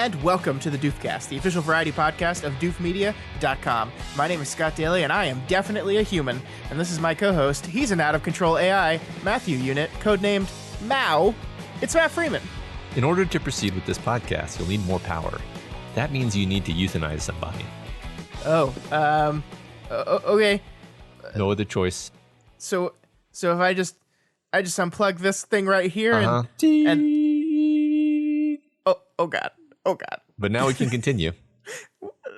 And welcome to the Doofcast, the official variety podcast of doofmedia.com. My name is Scott Daly, and I am definitely a human. And this is my co-host. He's an out-of-control AI, Matthew Unit, codenamed Mao. It's Matt Freeman. In order to proceed with this podcast, you'll need more power. That means you need to euthanize somebody. Okay. No other choice. So if I just unplug this thing right here and oh god. But now we can continue.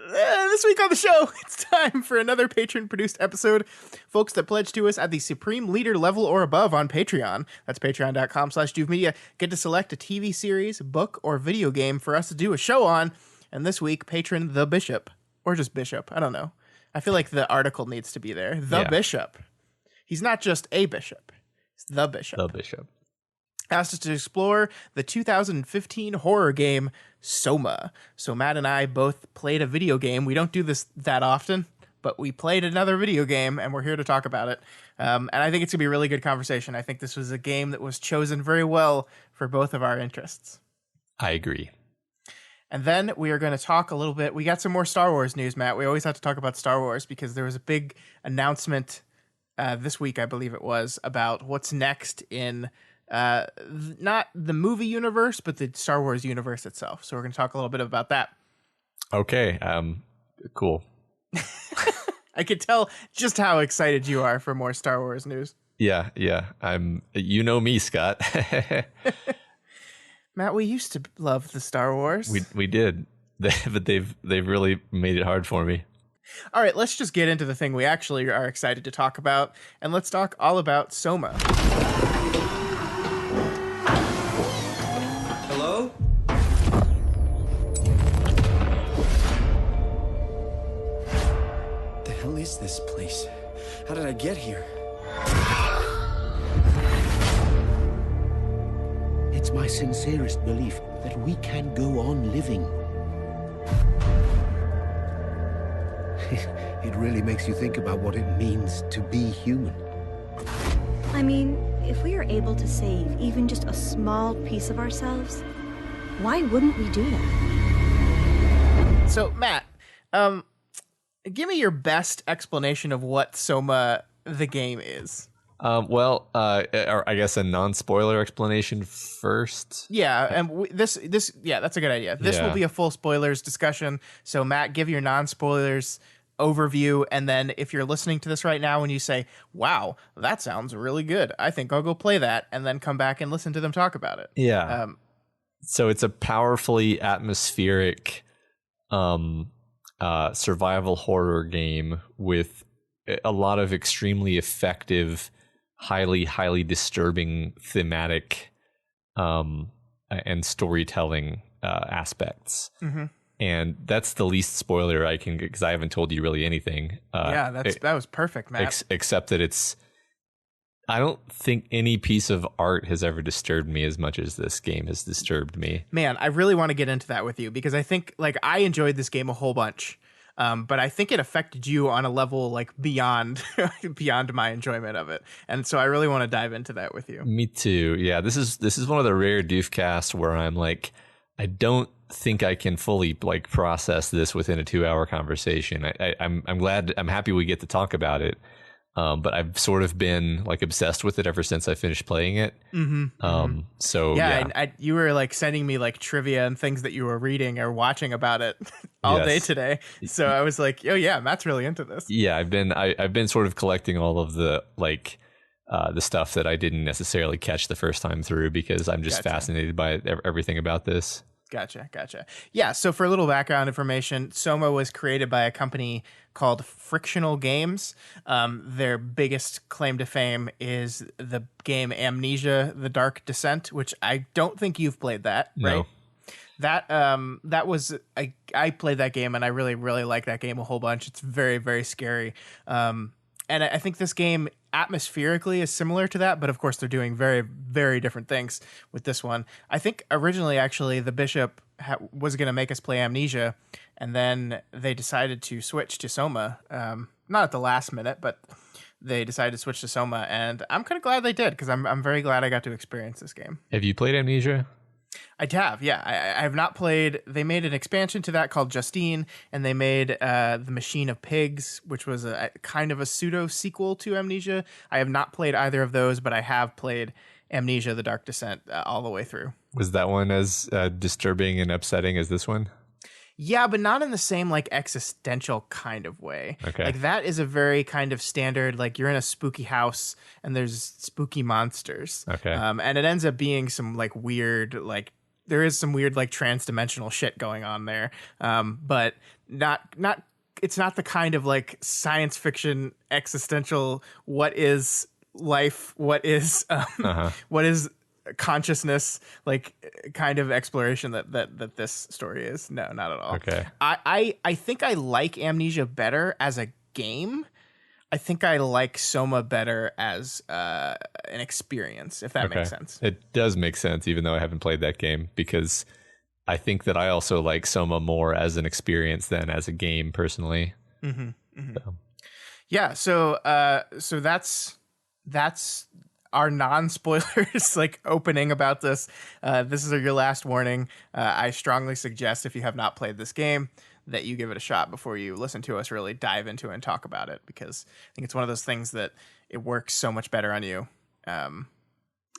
This week on the show, it's time for another patron-produced episode. Folks that pledge to us at the Supreme Leader level or above on Patreon, that's patreon.com/doofmedia, get to select a TV series, book, or video game for us to do a show on. And this week, Patron The Bishop, or just Bishop, I don't know. I feel like the article needs to be there. Bishop. He's not just a bishop. He's the bishop. The Bishop. Asked us to explore the 2015 horror game Soma. So Matt and I both played a video game. We don't do this that often, but we played another video game, and we're here to talk about it. And I think it's going to be a really good conversation. I think this was a game that was chosen very well for both of our interests. I agree. And then we are going to talk a little bit. We got some more Star Wars news, Matt. We always have to talk about Star Wars because there was a big announcement this week, I believe it was, about what's next in not the movie universe, but the Star Wars universe itself. So we're going to talk a little bit about that. Okay. Cool. I could tell just how excited you are for more Star Wars news. Yeah. You know me, Scott. Matt, we used to love the Star Wars. We did, but they've really made it hard for me. All right, let's just get into the thing we actually are excited to talk about, and let's talk all about Soma. Hello? The hell is this place? How did I get here? It's my sincerest belief that we can go on living. It really makes you think about what it means to be human. I mean, if we are able to save even just a small piece of ourselves, why wouldn't we do that? So, Matt, give me your best explanation of what Soma, the game, is. Or I guess a non-spoiler explanation first. Yeah, and that's a good idea. This will be a full spoilers discussion. So, Matt, give your non-spoilers overview, and then if you're listening to this right now and you say, wow, that sounds really good, I think I'll go play that, and then come back and listen to them talk about it. Yeah. So it's a powerfully atmospheric survival horror game with a lot of extremely effective, highly disturbing thematic and storytelling aspects. Mm-hmm. And that's the least spoiler I can get because I haven't told you really anything. That was perfect, Matt. Except that I don't think any piece of art has ever disturbed me as much as this game has disturbed me. Man, I really want to get into that with you because I think I enjoyed this game a whole bunch. But I think it affected you on a level beyond my enjoyment of it. And so I really want to dive into that with you. Me too. Yeah, this is one of the rare Doofcasts where I'm I don't think I can fully process this within a 2-hour conversation. I'm happy we get to talk about it. But I've sort of been obsessed with it ever since I finished playing it. Mm-hmm. So yeah. You were sending me trivia and things that you were reading or watching about it all day today. So I was like, oh yeah, Matt's really into this. Yeah, I've been sort of collecting all of the the stuff that I didn't necessarily catch the first time through because I'm just fascinated by everything about this. Gotcha. Yeah, so for a little background information, Soma was created by a company called Frictional Games. Their biggest claim to fame is the game Amnesia: The Dark Descent, which I don't think you've played that, right? No. That was I played that game and I really, really like that game a whole bunch. It's very, very scary. And I think this game atmospherically is similar to that, but of course they're doing very, very different things with this one. I think originally, actually, the Bishop was going to make us play Amnesia, and then they decided to switch to Soma. Not at the last minute, but they decided to switch to Soma, and I'm kind of glad they did because I'm very glad I got to experience this game. Have you played Amnesia? I have, yeah. I have not played. They made an expansion to that called Justine, and they made The Machine of Pigs, which was a kind of a pseudo sequel to Amnesia. I have not played either of those, but I have played Amnesia: The Dark Descent all the way through. Was that one as disturbing and upsetting as this one? Yeah, but not in the same like existential kind of way. Okay. Like that is a very kind of standard, like you're in a spooky house and there's spooky monsters. Okay. And it ends up being some like weird, like there is some weird like trans-dimensional shit going on there. But not it's not the kind of like science fiction existential what is life, what is what is consciousness, like kind of exploration that this story is. No, not at all. Okay. I think I like Amnesia better as a game. I think I like Soma better as an experience, if that makes sense. It does make sense, even though I haven't played that game, because I think that I also like Soma more as an experience than as a game personally. So. Yeah, so that's our non-spoilers like opening about this. This is your last warning. I strongly suggest, if you have not played this game, that you give it a shot before you listen to us really dive into it and talk about it, because I think it's one of those things that it works so much better on you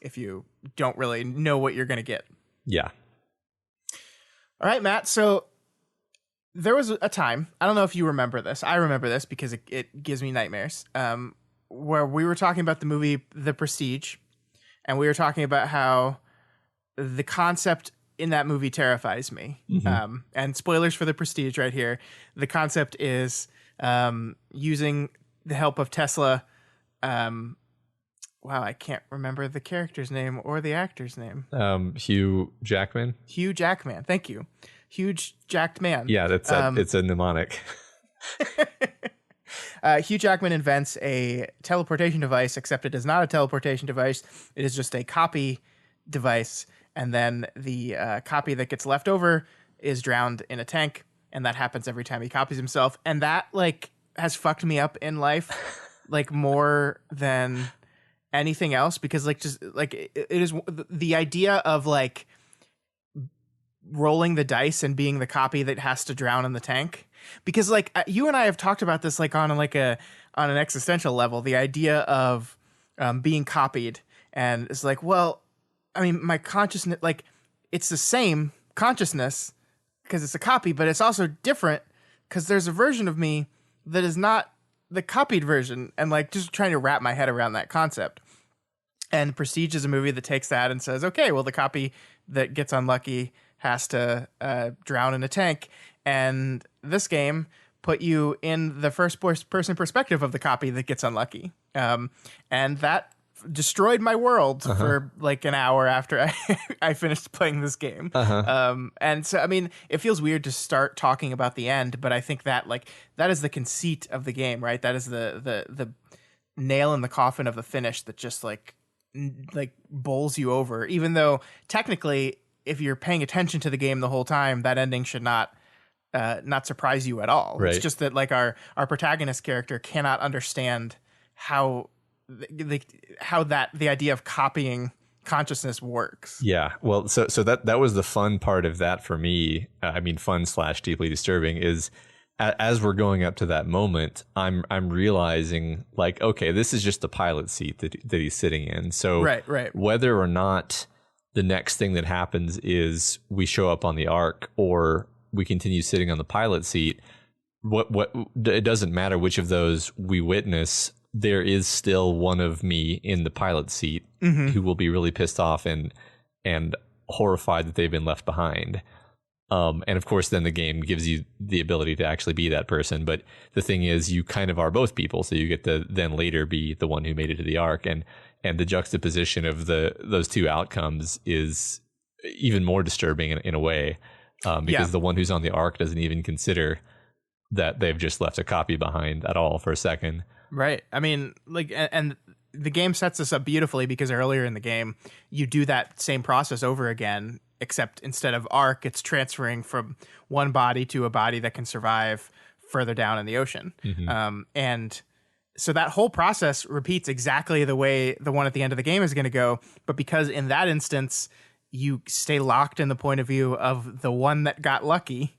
if you don't really know what you're going to get. Yeah. All right, Matt. So there was a time, I don't know if you remember this. I remember this because it gives me nightmares. Where we were talking about the movie The Prestige, and we were talking about how the concept in that movie terrifies me. And spoilers for The Prestige right here. The concept is using the help of Tesla. Wow, I can't remember the character's name or the actor's name. Hugh Jackman. Hugh Jackman. Thank you. Huge jacked man. Yeah, that's it's a mnemonic. Hugh Jackman invents a teleportation device, except it is not a teleportation device. It is just a copy device. And then the copy that gets left over is drowned in a tank. And that happens every time he copies himself. And that like has fucked me up in life, like more than anything else, because like just like it is the idea of like rolling the dice and being the copy that has to drown in the tank. Because like you and I have talked about this like on an existential level, the idea of being copied, and it's like, well, I mean, my consciousness, like it's the same consciousness because it's a copy, but it's also different because there's a version of me that is not the copied version, and like just trying to wrap my head around that concept. And Prestige is a movie that takes that and says, okay, well, the copy that gets unlucky has to drown in a tank. And this game put you in the first person perspective of the copy that gets unlucky. And that destroyed my world for like an hour after I finished playing this game. And so, I mean, it feels weird to start talking about the end, but I think that like that is the conceit of the game, right? That is the nail in the coffin of the finish that just like bowls you over, even though technically if you're paying attention to the game the whole time, that ending should not surprise you at all. Right. It's just that like our protagonist character cannot understand how the idea of copying consciousness works. Yeah. Well, so that was the fun part of that for me. I mean, fun / deeply disturbing is as we're going up to that moment, I'm realizing like, okay, this is just the pilot seat that he's sitting in. So right. Whether or not the next thing that happens is we show up on the Ark or we continue sitting on the pilot seat, what it doesn't matter which of those we witness. There is still one of me in the pilot seat who will be really pissed off and horrified that they've been left behind. And of course, then the game gives you the ability to actually be that person. But the thing is, you kind of are both people, so you get to then later be the one who made it to the Ark. And the juxtaposition of those two outcomes is even more disturbing in a way, because the one who's on the Ark doesn't even consider that they've just left a copy behind at all for a second. Right. I mean, like, and the game sets this up beautifully because earlier in the game, you do that same process over again, except instead of Ark, it's transferring from one body to a body that can survive further down in the ocean. And so that whole process repeats exactly the way the one at the end of the game is going to go. But because in that instance, you stay locked in the point of view of the one that got lucky.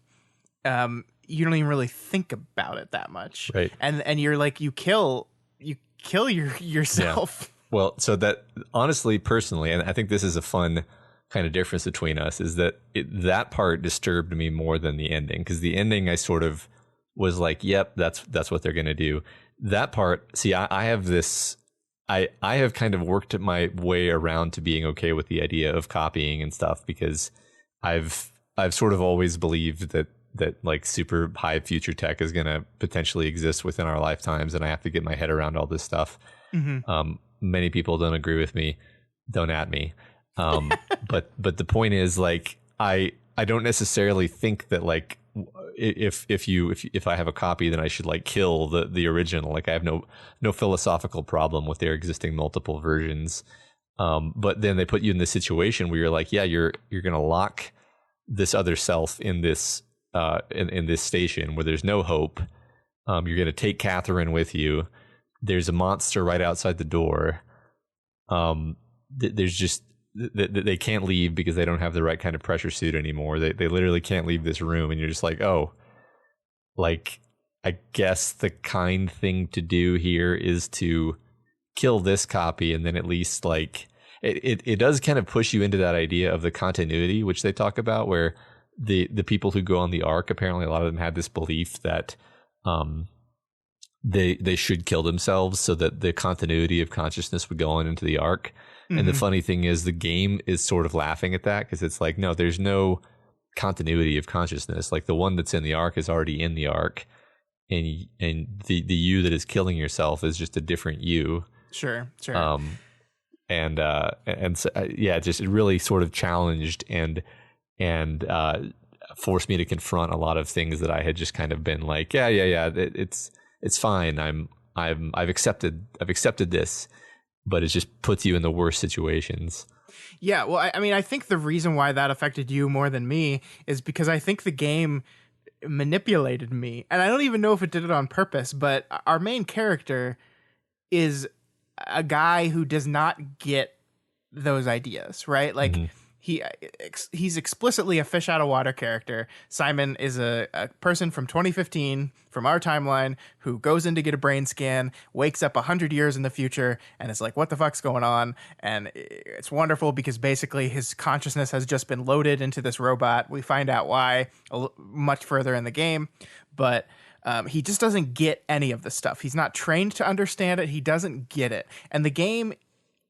You don't even really think about it that much, right? And you're like, you kill yourself. Yeah. Well, so that honestly, personally, and I think this is a fun kind of difference between us, is that that part disturbed me more than the ending, because the ending I sort of was like, yep, that's what they're going to do. That part, see, I have this, I have kind of worked my way around to being okay with the idea of copying and stuff, because I've sort of always believed that like super high future tech is going to potentially exist within our lifetimes, and I have to get my head around all this stuff. Mm-hmm. Many people don't agree with me. Don't at me. But the point is, like, I don't necessarily think that, like, if I have a copy, then I should like kill the original. Like, I have no philosophical problem with there existing multiple versions. But then they put you in this situation where you're like, yeah, you're going to lock this other self in this in this station where there's no hope. You're going to take Catherine with you. There's a monster right outside the door. There's just they can't leave because they don't have the right kind of pressure suit anymore. They literally can't leave this room, and you're just like, oh, like, I guess the kind thing to do here is to kill this copy, and then at least, like, it does kind of push you into that idea of the continuity, which they talk about, where the people who go on the Ark, apparently a lot of them had this belief that they should kill themselves so that the continuity of consciousness would go on into the Ark. Mm-hmm. And the funny thing is, the game is sort of laughing at that, because it's like, no, there's no continuity of consciousness. Like, the one that's in the Ark is already in the Ark, and the you that is killing yourself is just a different you. Sure. And so, yeah, just it really sort of challenged and forced me to confront a lot of things that I had just kind of been like, yeah, it's fine. I've accepted this, but it just puts you in the worst situations. Yeah, well, I mean, I think the reason why that affected you more than me is because I think the game manipulated me, and I don't even know if it did it on purpose, but our main character is a guy who does not get those ideas, right? Like, mm-hmm. He's explicitly a fish out of water character. Simon is a person from 2015 from our timeline who goes in to get a brain scan, wakes up 100 years in the future, and is like, what the fuck's going on? And it's wonderful because basically his consciousness has just been loaded into this robot. We find out why much further in the game, but he just doesn't get any of the stuff. He's not trained to understand it. He doesn't get it. And the game,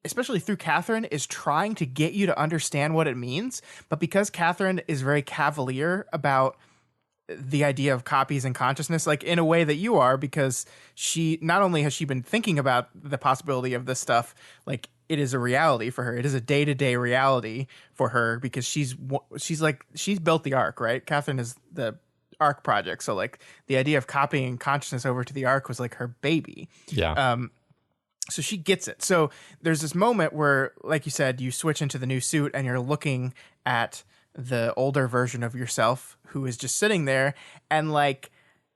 especially through Catherine, is trying to get you to understand what it means. But because Catherine is very cavalier about the idea of copies and consciousness, like in a way that you are, because she not only has she been thinking about the possibility of this stuff, like it is a reality for her. It is a day-to-day reality for her because she's built the Ark, right? Catherine is the Ark project. So like the idea of copying consciousness over to the Ark was like her baby. Yeah. So she gets it. So there's this moment where, like you said, you switch into the new suit and you're looking at the older version of yourself who is just sitting there, and like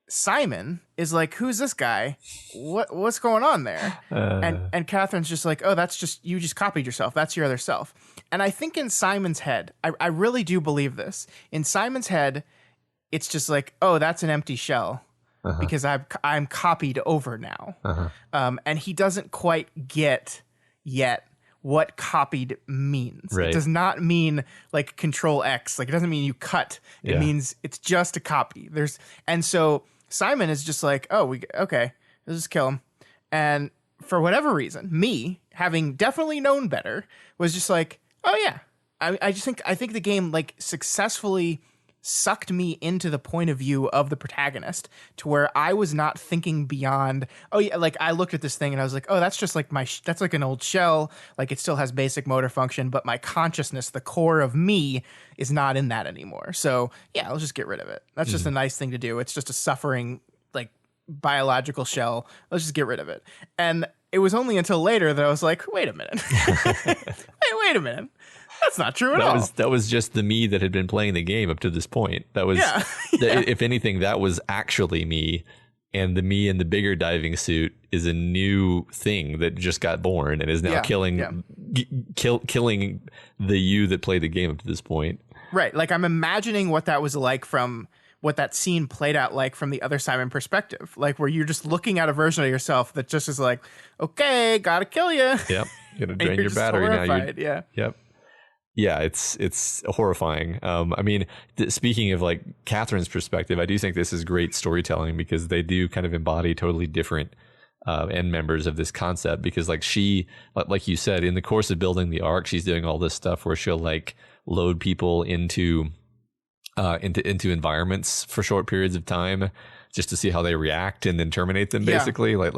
Simon is like, who's this guy? What's going on there? And Catherine's just like, oh, that's just, you just copied yourself. That's your other self. And I think in Simon's head, I really do believe this. In Simon's head, it's just like, oh, that's an empty shell. Uh-huh. Because I'm copied over now. Uh-huh. And he doesn't quite get yet what copied means. Right. It does not mean like Control X. Like, it doesn't mean you cut. It means it's just a copy. And so Simon is just like, oh, okay, let's just kill him. And for whatever reason, me, having definitely known better, was just like, oh yeah. I think the game like successfully sucked me into the point of view of the protagonist, to where I was not thinking beyond, oh yeah, like I looked at this thing and I was like, oh, that's just like that's like an old shell. Like, it still has basic motor function, but my consciousness, the core of me, is not in that anymore. So yeah, I'll just get rid of it. That's just a nice thing to do. It's just a suffering, like, biological shell. Let's just get rid of it. And it was only until later that I was like, wait a minute. wait a minute. That's not true at all. That was just the me that had been playing the game up to this point. That was, if anything, that was actually me. And the me in the bigger diving suit is a new thing that just got born and is now killing killing the you that played the game up to this point. Right. Like I'm imagining what that was like from what that scene played out like from the other Simon perspective, like where you're just looking at a version of yourself that just is like, okay, gotta kill you. Yep. Gonna drain your battery horrified. now. Yeah. Yep. Yeah, it's horrifying. I mean, speaking of like Catherine's perspective, I do think this is great storytelling because they do kind of embody totally different end members of this concept. Because like she, like you said, in the course of building the arc, she's doing all this stuff where she'll like load people into environments for short periods of time just to see how they react and then terminate them basically. Yeah.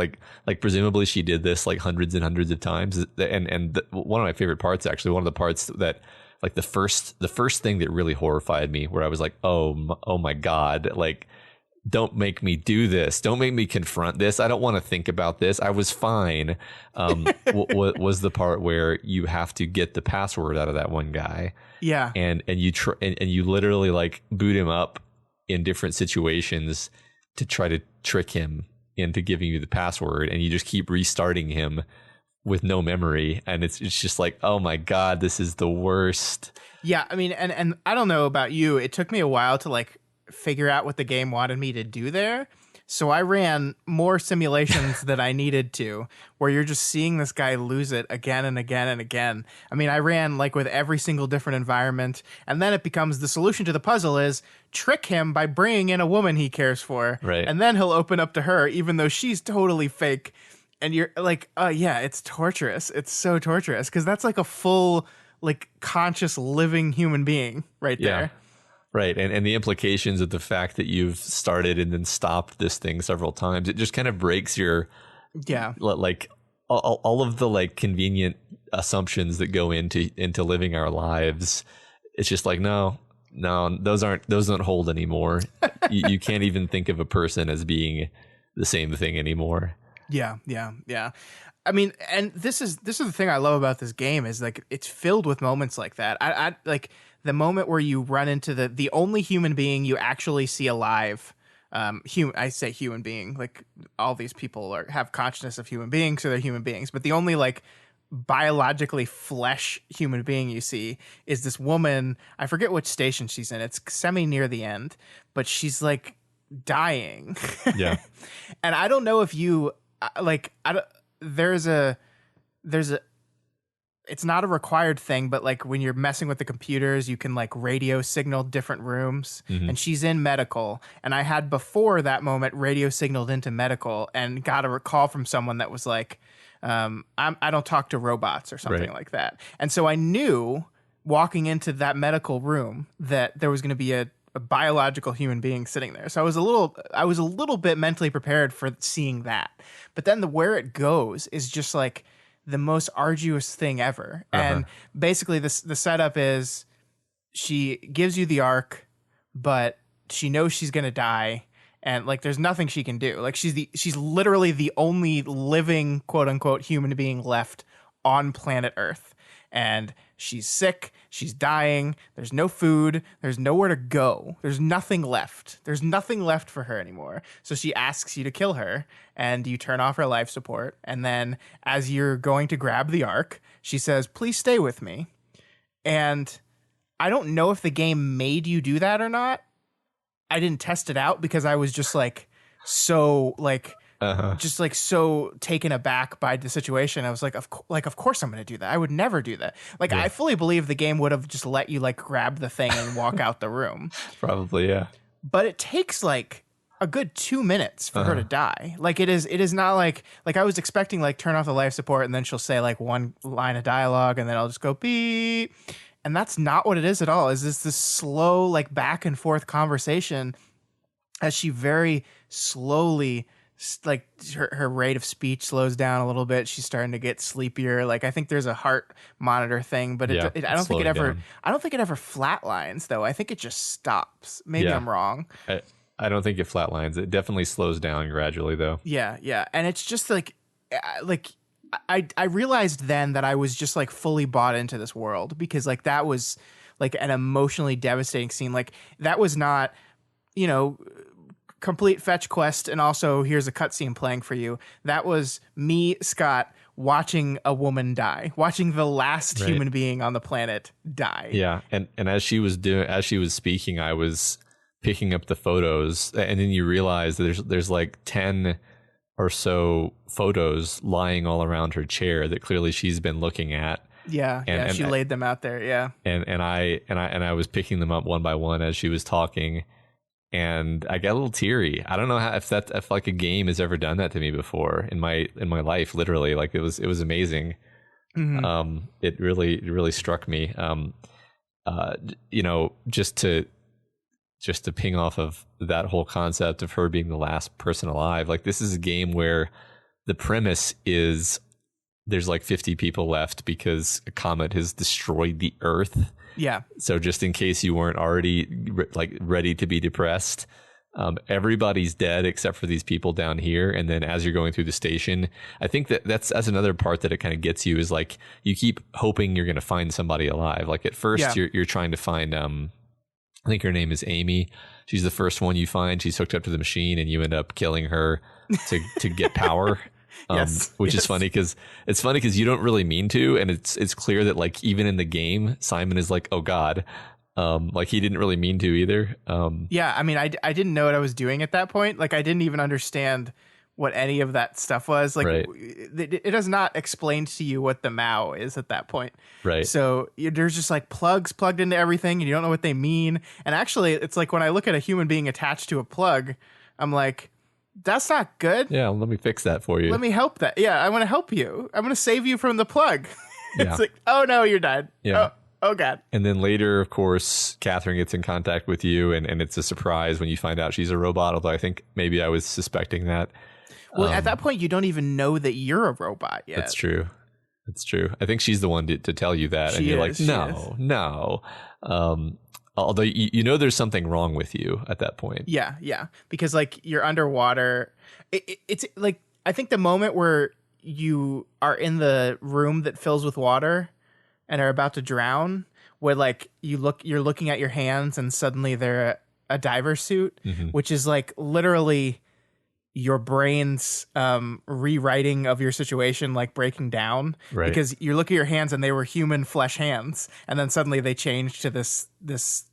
Like presumably she did this like hundreds and hundreds of times. And one of my favorite parts, actually, one of the parts that like the first thing that really horrified me, where I was like, oh my God, like, don't make me do this. Don't make me confront this. I don't want to think about this. I was fine. Was the part where you have to get the password out of that one guy. Yeah. And you literally like boot him up in different situations to try to trick him into giving you the password, and you just keep restarting him with no memory, and it's just like, oh my God, this is the worst. Yeah, I mean, and I don't know about you, it took me a while to like figure out what the game wanted me to do there. So I ran more simulations than I needed to, where you're just seeing this guy lose it again and again and again. I mean, I ran like with every single different environment, and then it becomes the solution to the puzzle is trick him by bringing in a woman he cares for. Right. And then he'll open up to her, even though she's totally fake. And you're like, oh yeah, it's torturous. It's so torturous because that's like a full, like conscious living human being right there. Yeah. Right. And the implications of the fact that you've started and then stopped this thing several times, it just kind of breaks your, like all of the like convenient assumptions that go into living our lives. It's just like, no, those don't hold anymore. you can't even think of a person as being the same thing anymore. Yeah. I mean, and this is the thing I love about this game is like it's filled with moments like that. I like the moment where you run into the only human being you actually see alive. I say human being, like all these people have consciousness of human beings, so they're human beings. But the only like biologically flesh human being you see is this woman. I forget which station she's in. It's semi near the end, but she's like dying. Yeah. And I don't know if you like. There's a it's not a required thing, but like when you're messing with the computers, you can like radio signal different rooms. Mm-hmm. And she's in medical. And I had before that moment radio signaled into medical and got a call from someone that was like, I don't talk to robots or something like that. And so I knew walking into that medical room that there was going to be a biological human being sitting there. So I was a little bit mentally prepared for seeing that. But then where it goes is just like the most arduous thing ever. And basically the setup is she gives you the arc, but she knows she's going to die. And like, there's nothing she can do. Like she's literally the only living quote unquote human being left on planet Earth. And she's sick. She's dying. There's no food. There's nowhere to go. There's nothing left. There's nothing left for her anymore. So she asks you to kill her, and you turn off her life support. And then as you're going to grab the arc, she says, "Please stay with me." And I don't know if the game made you do that or not. I didn't test it out because I was just like so like just like so taken aback by the situation. I was like, of course I'm going to do that. I would never do that. Like, I fully believe the game would have just let you like grab the thing and walk out the room. Probably, yeah. But it takes like a good 2 minutes for her to die. Like it is not like I was expecting like turn off the life support and then she'll say like one line of dialogue and then I'll just go beep. And that's not what it is at all. Is this slow like back and forth conversation as she very slowly like her rate of speech slows down a little bit. She's starting to get sleepier. Like I think there's a heart monitor thing, but I don't think it ever flatlines though. I think it just stops. Maybe I'm wrong. I don't think it flatlines. It definitely slows down gradually though. Yeah. And it's just like I realized then that I was just like fully bought into this world because like that was like an emotionally devastating scene. Like that was not, complete fetch quest and also here's a cutscene playing for you. That was me, Scott, watching a woman die, watching the last human being on the planet die. Yeah, and as she was speaking, I was picking up the photos, and then you realize that there's like 10 or so photos lying all around her chair that clearly she's been looking at. Yeah, she laid them out there. Yeah, and I was picking them up one by one as she was talking, and I got a little teary. I don't know if like a game has ever done that to me before in my life. Literally, like it was amazing. Mm-hmm. It really struck me. Just to ping off of that whole concept of her being the last person alive. Like, this is a game where the premise is there's like 50 people left because a comet has destroyed the Earth. Yeah. So just in case you weren't already ready to be depressed, everybody's dead except for these people down here. And then as you're going through the station, I think that's another part that it kind of gets you, is like you keep hoping you're going to find somebody alive. Like at first you're trying to find, I think her name is Amy. She's the first one you find. She's hooked up to the machine, and you end up killing her to get power. Which is funny because you don't really mean to, and it's clear that like even in the game, Simon is like, oh God, like he didn't really mean to either. Yeah, I mean, I didn't know what I was doing at that point. Like I didn't even understand what any of that stuff was. Like it does not explain to you what the Mao is at that point. Right. So there's just like plugs plugged into everything, and you don't know what they mean. And actually, it's like when I look at a human being attached to a plug, I'm like, that's not good. Yeah, let me fix that for you. Let me help that. Yeah, I want to help you. I'm going to save you from the plug. It's Yeah. like, oh no, you're dead. Yeah. Oh God. And then later, of course, Catherine gets in contact with you, and it's a surprise when you find out she's a robot, although I think maybe I was suspecting that. Well, at that point, you don't even know that you're a robot yet. That's true. I think she's the one to tell you that. And you're like, no. Although you know there's something wrong with you at that point. Yeah. Because like you're underwater. It's like, I think the moment where you are in the room that fills with water and are about to drown, where like you're looking at your hands and suddenly they're a diver suit, which is like literally your brain's rewriting of your situation, like breaking down, right? Because you look at your hands and they were human flesh hands, and then suddenly they change to this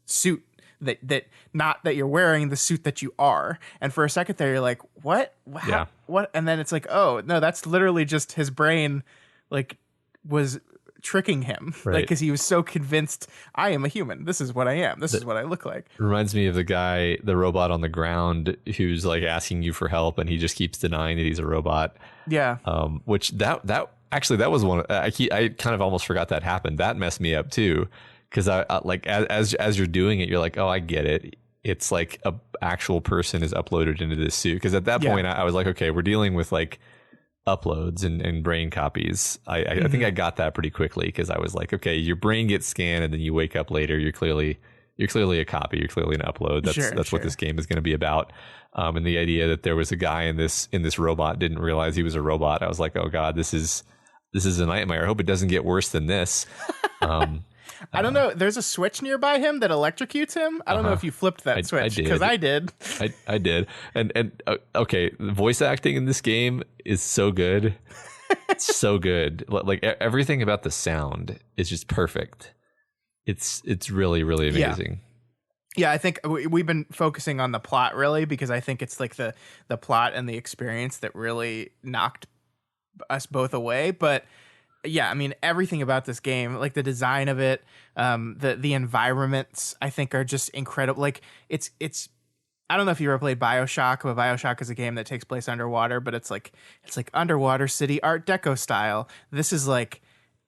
suit that not that you're wearing, the suit that you are. And for a second there, you're like, what? Yeah. What? And then it's like, oh no, that's literally just his brain, like was tricking him, right? Like because he was so convinced, I am a human. This is what I am. This is what I look like. Reminds me of the robot on the ground who's like asking you for help, and he just keeps denying that he's a robot. Yeah. Which that was one. I kind of almost forgot that happened. That messed me up too, because I like as you're doing it, you're like, oh, I get it. It's like a actual person is uploaded into this suit. Because at that point, I was like, okay, we're dealing with like uploads and brain copies. I think I got that pretty quickly, because I was like, okay, your brain gets scanned and then you wake up later, you're clearly a copy, you're clearly an upload. That's what this game is going to be about. And the idea that there was a guy in this robot didn't realize he was a robot, I was like, oh God, this is a nightmare. I hope it doesn't get worse than this. I don't know. There's a switch nearby him that electrocutes him. I don't know if you flipped that switch, because I did. I did. And okay, the voice acting in this game is so good. It's so good. Like everything about the sound is just perfect. It's really, really amazing. Yeah, I think we've been focusing on the plot really, because I think it's like the plot and the experience that really knocked us both away. But yeah, I mean, everything about this game, like the design of it, the environments, I think are just incredible. Like it's I don't know if you ever played BioShock, but BioShock is a game that takes place underwater, but it's like underwater city Art Deco style. This is like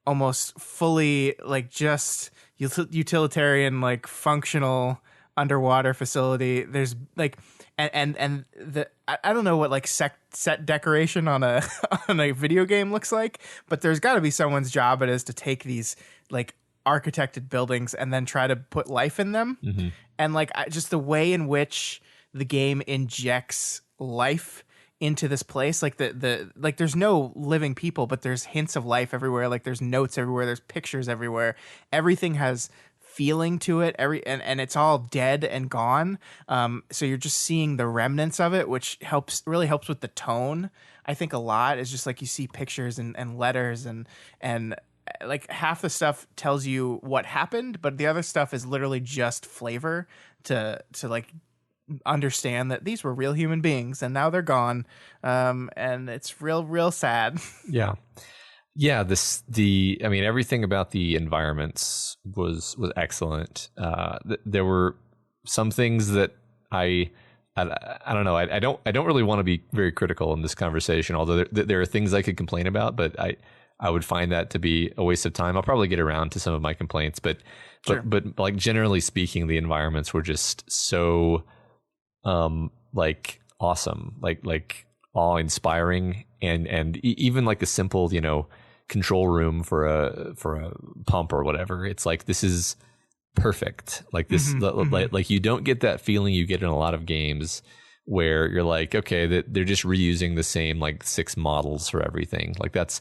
almost fully like just utilitarian, like functional underwater facility. There's like and the I don't know what like set decoration on a on a video game looks like, but there's got to be someone's job it is to take these like architected buildings and then try to put life in them. And like just the way in which the game injects life into this place, like the like there's no living people, but there's hints of life everywhere. Like there's notes everywhere, there's pictures everywhere. Everything has feeling to it, and it's all dead and gone. So you're just seeing the remnants of it, which really helps with the tone. I think a lot is just like you see pictures and letters and like half the stuff tells you what happened, but the other stuff is literally just flavor to like understand that these were real human beings and now they're gone. And it's real sad. Yeah. Yeah. I mean, everything about the environments was excellent. There were some things that I don't know. I don't really want to be very critical in this conversation, although there are things I could complain about, but I would find that to be a waste of time. I'll probably get around to some of my complaints, but like generally speaking, the environments were just so like awesome, like awe-inspiring, and even like a simple, control room for a pump or whatever. It's like, this is perfect. Like this, like you don't get that feeling you get in a lot of games where you're like, okay, they're just reusing the same like 6 models for everything. Like that's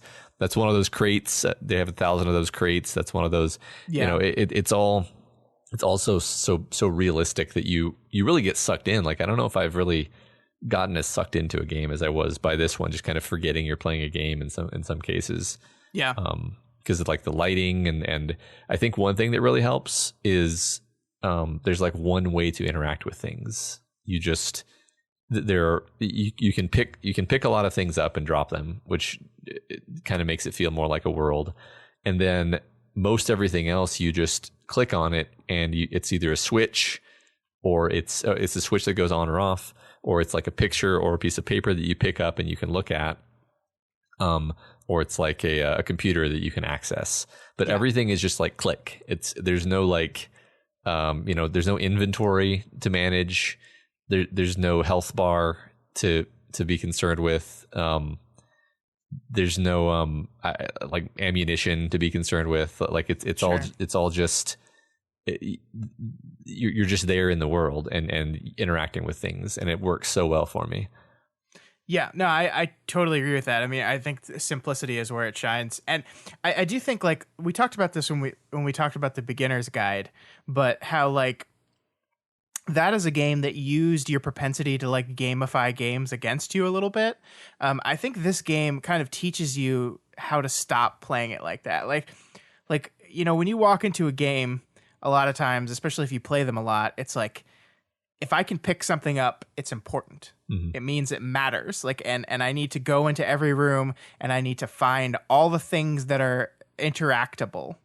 one of those crates. They have 1,000 of those crates. That's one of those. It's also so realistic that you really get sucked in. Like, I don't know if I've really gotten as sucked into a game as I was by this one, just kind of forgetting you're playing a game in some cases. Yeah. Because of like the lighting and I think one thing that really helps is there's like one way to interact with things. You just you can pick a lot of things up and drop them, which kind of makes it feel more like a world. And then most everything else, you just click on it and it's either a switch or it's a switch that goes on or off, or it's like a picture or a piece of paper that you pick up and you can look at. Or it's like a computer that you can access, but everything is just like click. There's no like, there's no inventory to manage. There's no health bar to be concerned with. There's no like ammunition to be concerned with. Like it's all just you're just there in the world and interacting with things, and it works so well for me. Yeah, no, I totally agree with that. I mean, I think simplicity is where it shines. And I do think, like, we talked about this when we talked about the beginner's guide, but how, like, that is a game that used your propensity to, like, gamify games against you a little bit. I think this game kind of teaches you how to stop playing it like that. Like, when you walk into a game, a lot of times, especially if you play them a lot, it's like, if I can pick something up, it's important. Mm-hmm. It means it matters. Like, and I need to go into every room and I need to find all the things that are interactable.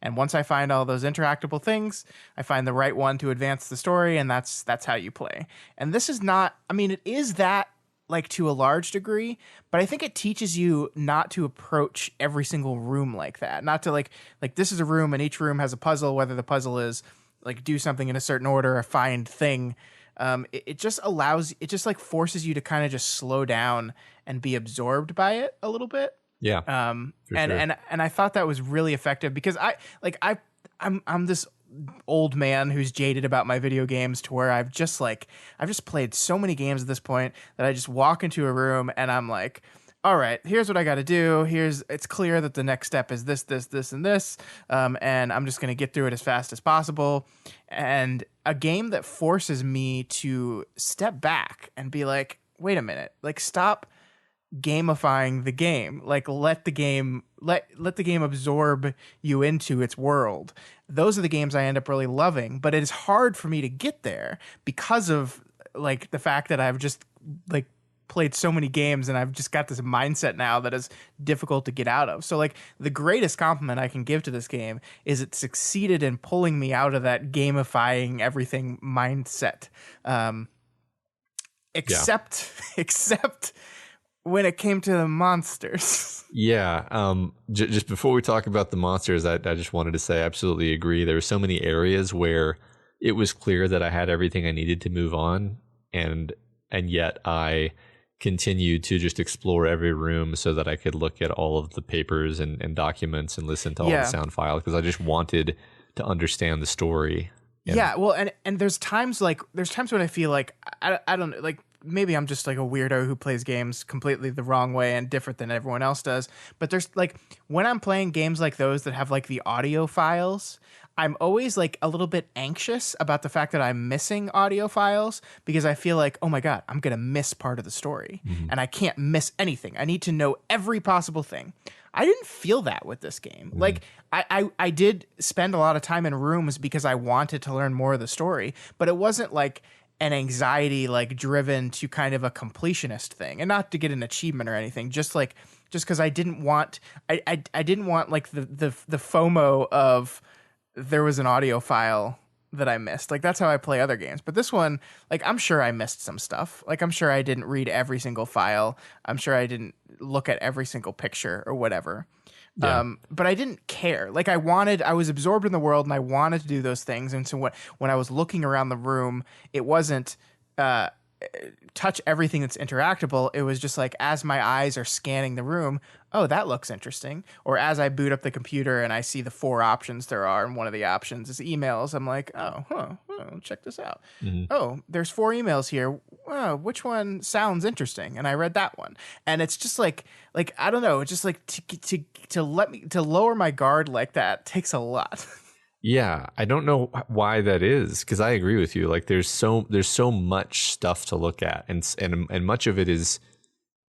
And once I find all those interactable things, I find the right one to advance the story, and that's how you play. And this is not, I mean, it is that, like, to a large degree, but I think it teaches you not to approach every single room like that. Not to like this is a room and each room has a puzzle, whether the puzzle is like do something in a certain order or find thing. It just like forces you to kind of just slow down and be absorbed by it a little bit. Yeah. And I thought that was really effective because I'm this old man who's jaded about my video games to where I've just played so many games at this point that I just walk into a room and I'm like, all right, here's what I got to do. It's clear that the next step is this, and this. And I'm just going to get through it as fast as possible. And a game that forces me to step back and be like, wait a minute, like stop gamifying the game. Like let the game absorb you into its world. Those are the games I end up really loving, but it is hard for me to get there because of like the fact that I've just like played so many games and I've just got this mindset now that is difficult to get out of. So like the greatest compliment I can give to this game is it succeeded in pulling me out of that gamifying everything mindset. Except when it came to the monsters. Yeah. Just before we talk about the monsters, I just wanted to say I absolutely agree. There were so many areas where it was clear that I had everything I needed to move on, and yet I continued to just explore every room so that I could look at all of the papers and documents and listen to all the sound files because I just wanted to understand the story. Yeah, well, and there's times when I feel like I don't know, like maybe I'm just like a weirdo who plays games completely the wrong way and different than everyone else does. But there's like, when I'm playing games like those that have like the audio files, I'm always like a little bit anxious about the fact that I'm missing audio files, because I feel like, oh my God, I'm going to miss part of the story and I can't miss anything. I need to know every possible thing. I didn't feel that with this game. Like I did spend a lot of time in rooms because I wanted to learn more of the story, but it wasn't like an anxiety like driven to kind of a completionist thing, and not to get an achievement or anything, just because I didn't want I didn't want like the FOMO of there was an audio file that I missed. Like, that's how I play other games. But this one, like, I'm sure I missed some stuff. Like, I'm sure I didn't read every single file. I'm sure I didn't look at every single picture or whatever. Yeah. But I didn't care. Like, I was absorbed in the world and I wanted to do those things. And so when I was looking around the room, it wasn't touch everything that's interactable. It was just like, as my eyes are scanning the room, oh, that looks interesting. Or as I boot up the computer and I see the 4 options there are, and one of the options is emails, I'm like, check this out. Oh, there's 4 emails here. Oh, which one sounds interesting? And I read that one. And it's just like I don't know, it's just like to lower my guard like that takes a lot. Yeah, I don't know why that is, because I agree with you. Like, there's so much stuff to look at, and much of it is,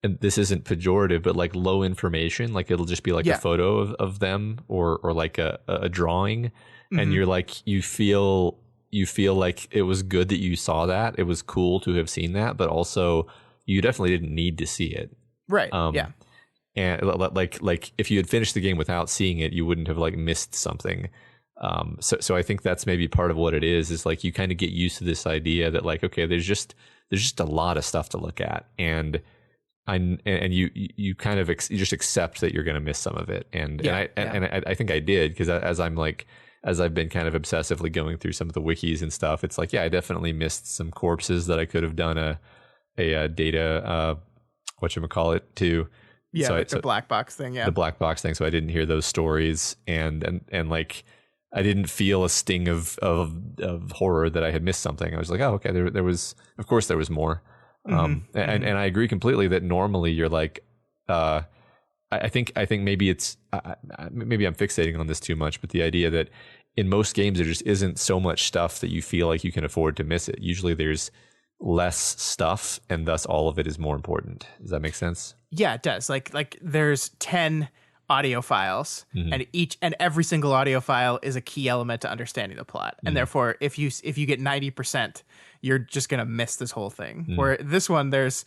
and this isn't pejorative, but like low information. Like, it'll just be like a photo of them or like a drawing, and you're like, you feel like it was good that you saw that. It was cool to have seen that, but also you definitely didn't need to see it. Right. Yeah. And like if you had finished the game without seeing it, you wouldn't have like missed something. So I think that's maybe part of what it is like, you kind of get used to this idea that like, okay, there's just a lot of stuff to look at, and you kind of you just accept that you're going to miss some of it. And I think I did, because as I've been kind of obsessively going through some of the wikis and stuff, it's like, yeah, I definitely missed some corpses that I could have done a data, whatchamacallit to. Yeah, so the black box thing. Yeah, the black box thing. So I didn't hear those stories, and like, I didn't feel a sting of horror that I had missed something. I was like, oh, okay, there was, of course there was more. And I agree completely that normally you're like, I think maybe it's, maybe I'm fixating on this too much, but the idea that in most games there just isn't so much stuff that you feel like you can afford to miss it. Usually there's less stuff, and thus all of it is more important. Does that make sense? Yeah, it does. Like there's 10 audio files, and every single audio file is a key element to understanding the plot. And therefore, if you get 90%, you're just going to miss this whole thing. Where this one, there's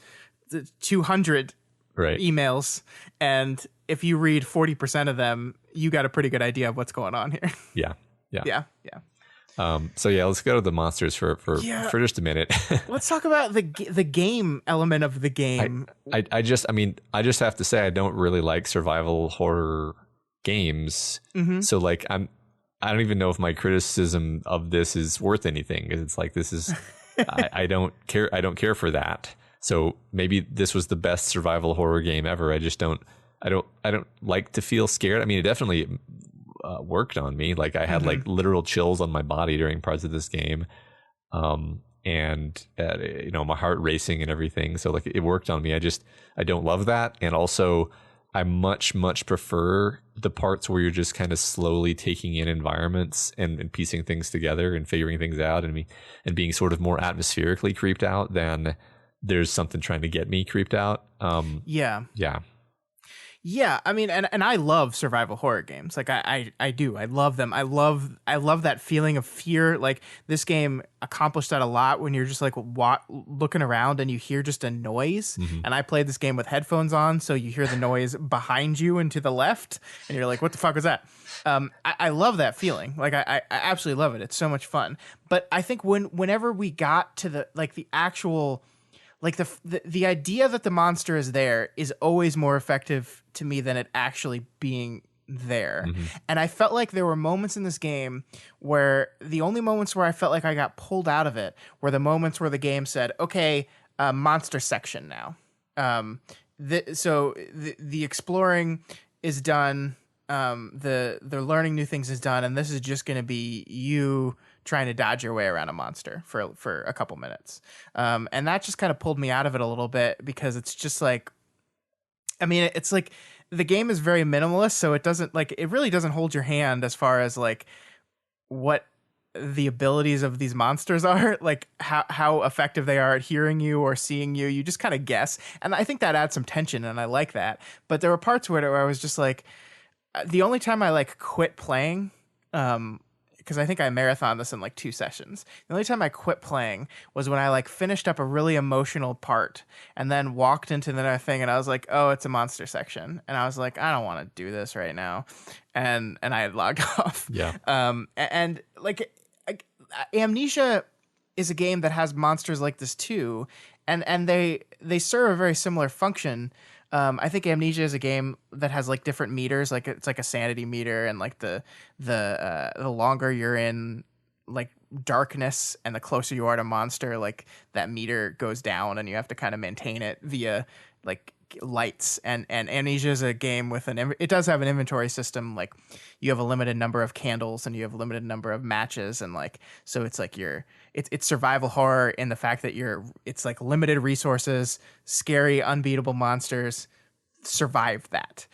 200 emails, and if you read 40% of them, you got a pretty good idea of what's going on here. Yeah. So let's go to the monsters for just a minute. Let's talk about the game element of the game. I just have to say, I don't really like survival horror games. So like, I don't even know if my criticism of this is worth anything, because it's like, this is I don't care for that. So maybe this was the best survival horror game ever. I don't like to feel scared. I mean, it definitely worked on me. Like, I had like literal chills on my body during parts of this game, and my heart racing and everything. So like, it worked on me. I don't love that, and also I much prefer the parts where you're just kind of slowly taking in environments and piecing things together and figuring things out, and being sort of more atmospherically creeped out than there's something trying to get me creeped out. Yeah, I mean, and I love survival horror games. Like, I do. I love them. I love that feeling of fear. Like, this game accomplished that a lot when you're just like looking around and you hear just a noise. And I played this game with headphones on, so you hear the noise behind you and to the left, and you're like, what the fuck was that? I love that feeling. Like, I absolutely love it. It's so much fun. But I think whenever we got to the actual, like, the idea that the monster is there is always more effective to me than it actually being there. And I felt like there were moments in this game where the only moments where I felt like I got pulled out of it were the moments where the game said, okay, monster section now. So the exploring is done. The learning new things is done. And this is just going to be you trying to dodge your way around a monster for a couple minutes. And that just kind of pulled me out of it a little bit, because it's just like, I mean, it's like the game is very minimalist, so it really doesn't hold your hand as far as like what the abilities of these monsters are, like how effective they are at hearing you or seeing you. You just kind of guess, and I think that adds some tension, and I like that. But there were parts where I was just like, the only time I like quit playing, because I think I marathoned this in like 2 sessions. The only time I quit playing was when I like finished up a really emotional part and then walked into the next thing, and I was like, oh, it's a monster section. And I was like, I don't want to do this right now. And I had logged off. Yeah. And like Amnesia is a game that has monsters like this too. And they serve a very similar function. I think Amnesia is a game that has like different meters, like it's like a sanity meter, and like the longer you're in like darkness and the closer you are to monster, like that meter goes down, and you have to kind of maintain it via like lights. And Amnesia is a game with it does have an inventory system. Like you have a limited number of candles and you have a limited number of matches, and like so it's like it's survival horror in the fact that it's like limited resources, scary, unbeatable monsters. Survive that.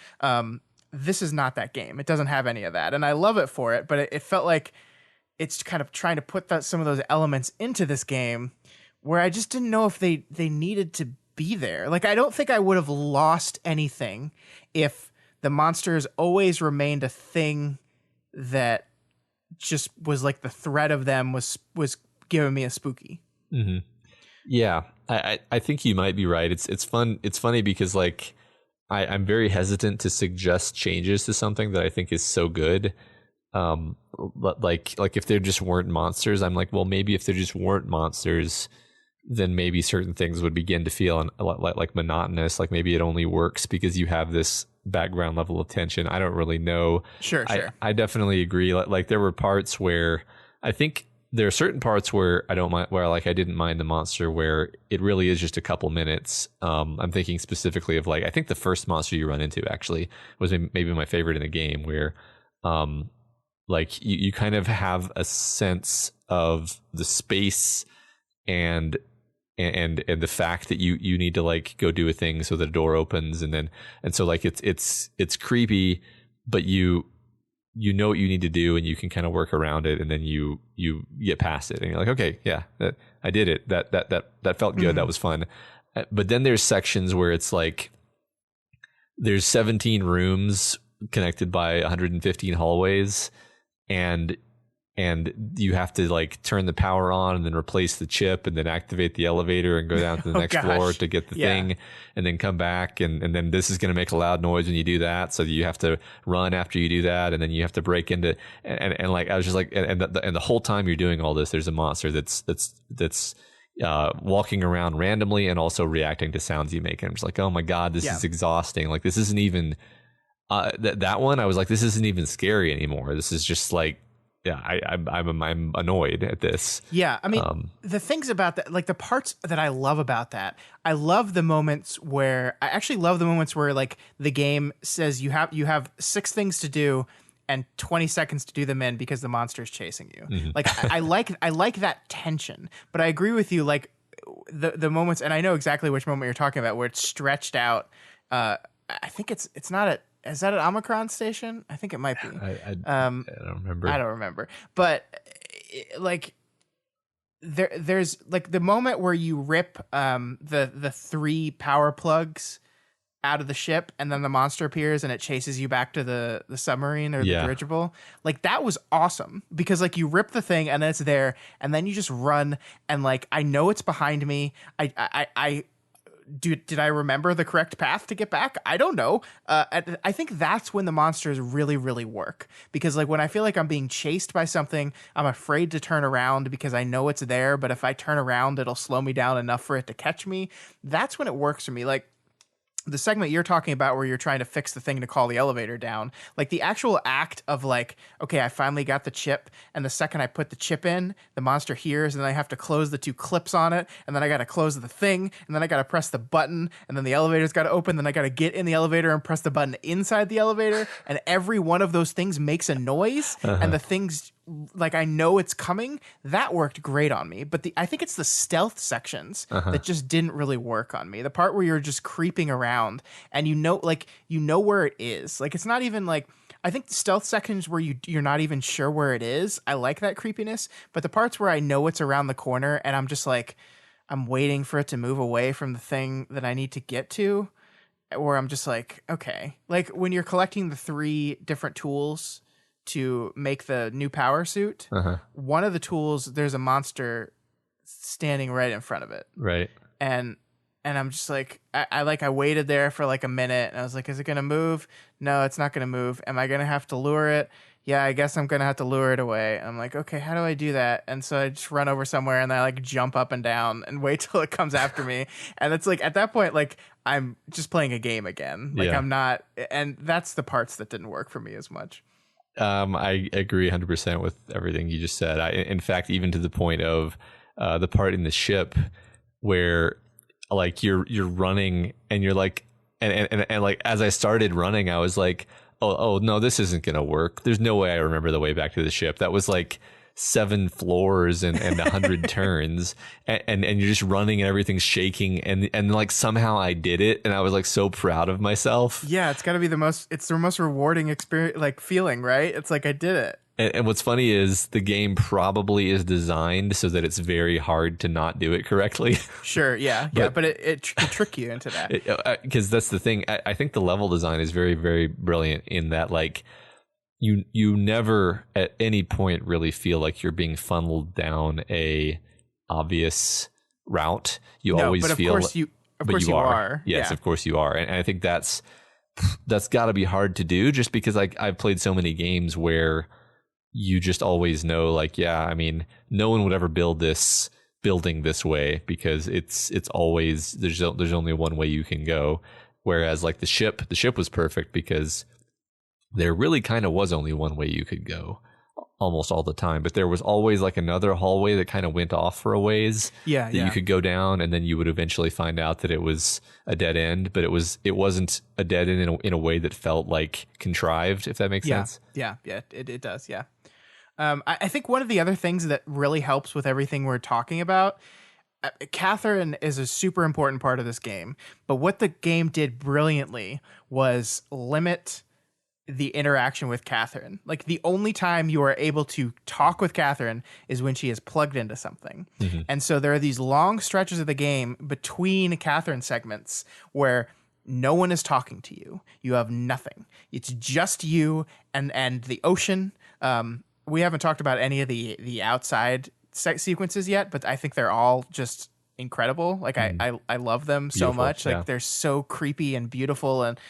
This is not that game. It doesn't have any of that, and I love it for it. But it felt like it's kind of trying to put some of those elements into this game, where I just didn't know if they needed to be there. Like I don't think I would have lost anything if the monsters always remained a thing that just was like the threat of them was giving me a spooky. Mm-hmm. Yeah, I think you might be right. It's fun. It's funny because like I'm very hesitant to suggest changes to something that I think is so good. Like if there just weren't monsters, I'm like, well, maybe if there just weren't monsters, then maybe certain things would begin to feel like monotonous. Like maybe it only works because you have this background level of tension. I don't really know. Sure. I definitely agree. Like there were parts where I think there are certain parts where I don't mind, where like I didn't mind the monster, where it really is just a couple minutes. I'm thinking specifically of like, I think the first monster you run into actually was maybe my favorite in the game, where like you kind of have a sense of the space and the fact that you need to like go do a thing so the door opens, and so like it's creepy, but you know what you need to do, and you can kind of work around it, and then you get past it, and you're like, okay, yeah, I did it. That felt good. Mm-hmm. That was fun. But then there's sections where it's like there's 17 rooms connected by 115 hallways, and you have to like turn the power on and then replace the chip and then activate the elevator and go down to the next floor to get the thing, and then come back. And then this is going to make a loud noise when you do that. So you have to run after you do that. And then you have to break into, and like, I was just like, and the whole time you're doing all this, there's a monster that's walking around randomly and also reacting to sounds you make. And I'm just like, oh my God, this is exhausting. Like this isn't even, that one, I was like, this isn't even scary anymore. This is just like, yeah, I'm annoyed at this. Yeah, I mean, the things about that, like the parts that I love about that, I love the moments where like the game says you have 6 things to do and 20 seconds to do them in because the monster's chasing you. Mm-hmm. Like I like that tension, but I agree with you. Like the moments, and I know exactly which moment you're talking about, where it's stretched out. I think it's not at. Is that an Omicron station? I think it might be. I don't remember. I don't remember. But like there's like the moment where you rip the 3 power plugs out of the ship, and then the monster appears and it chases you back to the submarine or the dirigible. Like that was awesome, because like you rip the thing and then it's there, and then you just run, and like I know it's behind me. Did I remember the correct path to get back? I don't know. I think that's when the monsters really, really work, because like when I feel like I'm being chased by something, I'm afraid to turn around because I know it's there, but if I turn around, it'll slow me down enough for it to catch me. That's when it works for me. Like the segment you're talking about where you're trying to fix the thing to call the elevator down, like the actual act of like, okay, I finally got the chip, and the second I put the chip in, the monster hears, and then I have to close the 2 clips on it, and then I got to close the thing, and then I got to press the button, and then the elevator's got to open, then I got to get in the elevator and press the button inside the elevator, and every one of those things makes a noise, and the things like I know it's coming, that worked great on me. But I think it's the stealth sections that just didn't really work on me. The part where you're just creeping around and you know where it is. Like it's not even like, I think the stealth sections where you're not even sure where it is, I like that creepiness. But the parts where I know it's around the corner and I'm just like, I'm waiting for it to move away from the thing that I need to get to, where I'm just like, okay. Like when you're collecting the 3 different tools to make the new power suit, one of the tools, there's a monster standing right in front of it. Right. And I'm just like, I waited there for like a minute and I was like, is it going to move? No, it's not going to move. Am I going to have to lure it? Yeah, I guess I'm going to have to lure it away. And I'm like, okay, how do I do that? And so I just run over somewhere and I like jump up and down and wait till it comes after me. And it's like, at that point, like I'm just playing a game again. Like I'm not, and that's the parts that didn't work for me as much. I agree 100% with everything you just said. In fact, even to the point of the part in the ship where like you're running and you're like, and like as I started running, I was like, oh no, this isn't gonna work. There's no way I remember the way back to the ship. That was like 7 floors and 100 turns, and you're just running and everything's shaking, and like somehow I did it, and I was like so proud of myself. Yeah, it's got to be the most rewarding experience, like feeling, right? It's like I did it. And what's funny is the game probably is designed so that it's very hard to not do it correctly. Sure, yeah, but it can trick you into that. Because that's the thing. I think the level design is very, very brilliant in that, like, you never at any point really feel like you're being funneled down a obvious route. You always feel, of course you are. Yes, of course you are. And I think that's got to be hard to do, just because like I've played so many games where you just always know, like, yeah, I mean, no one would ever build this building this way because it's always there's only one way you can go. Whereas like the ship was perfect because there really kind of was only one way you could go almost all the time, but there was always like another hallway that kind of went off for a ways that you could go down, and then you would eventually find out that it was a dead end, but it wasn't a dead end in a way that felt like contrived, if that makes sense. It does. I think one of the other things that really helps with everything we're talking about, Catherine is a super important part of this game, but what the game did brilliantly was limit the interaction with Catherine. Like the only time you are able to talk with Catherine is when she is plugged into something. Mm-hmm. And so there are these long stretches of the game between Catherine segments where no one is talking to you. You have nothing. It's just you and the ocean. We haven't talked about any of the outside sequences yet, but I think they're all just incredible. Like I love them so much. Like they're so creepy and beautiful, and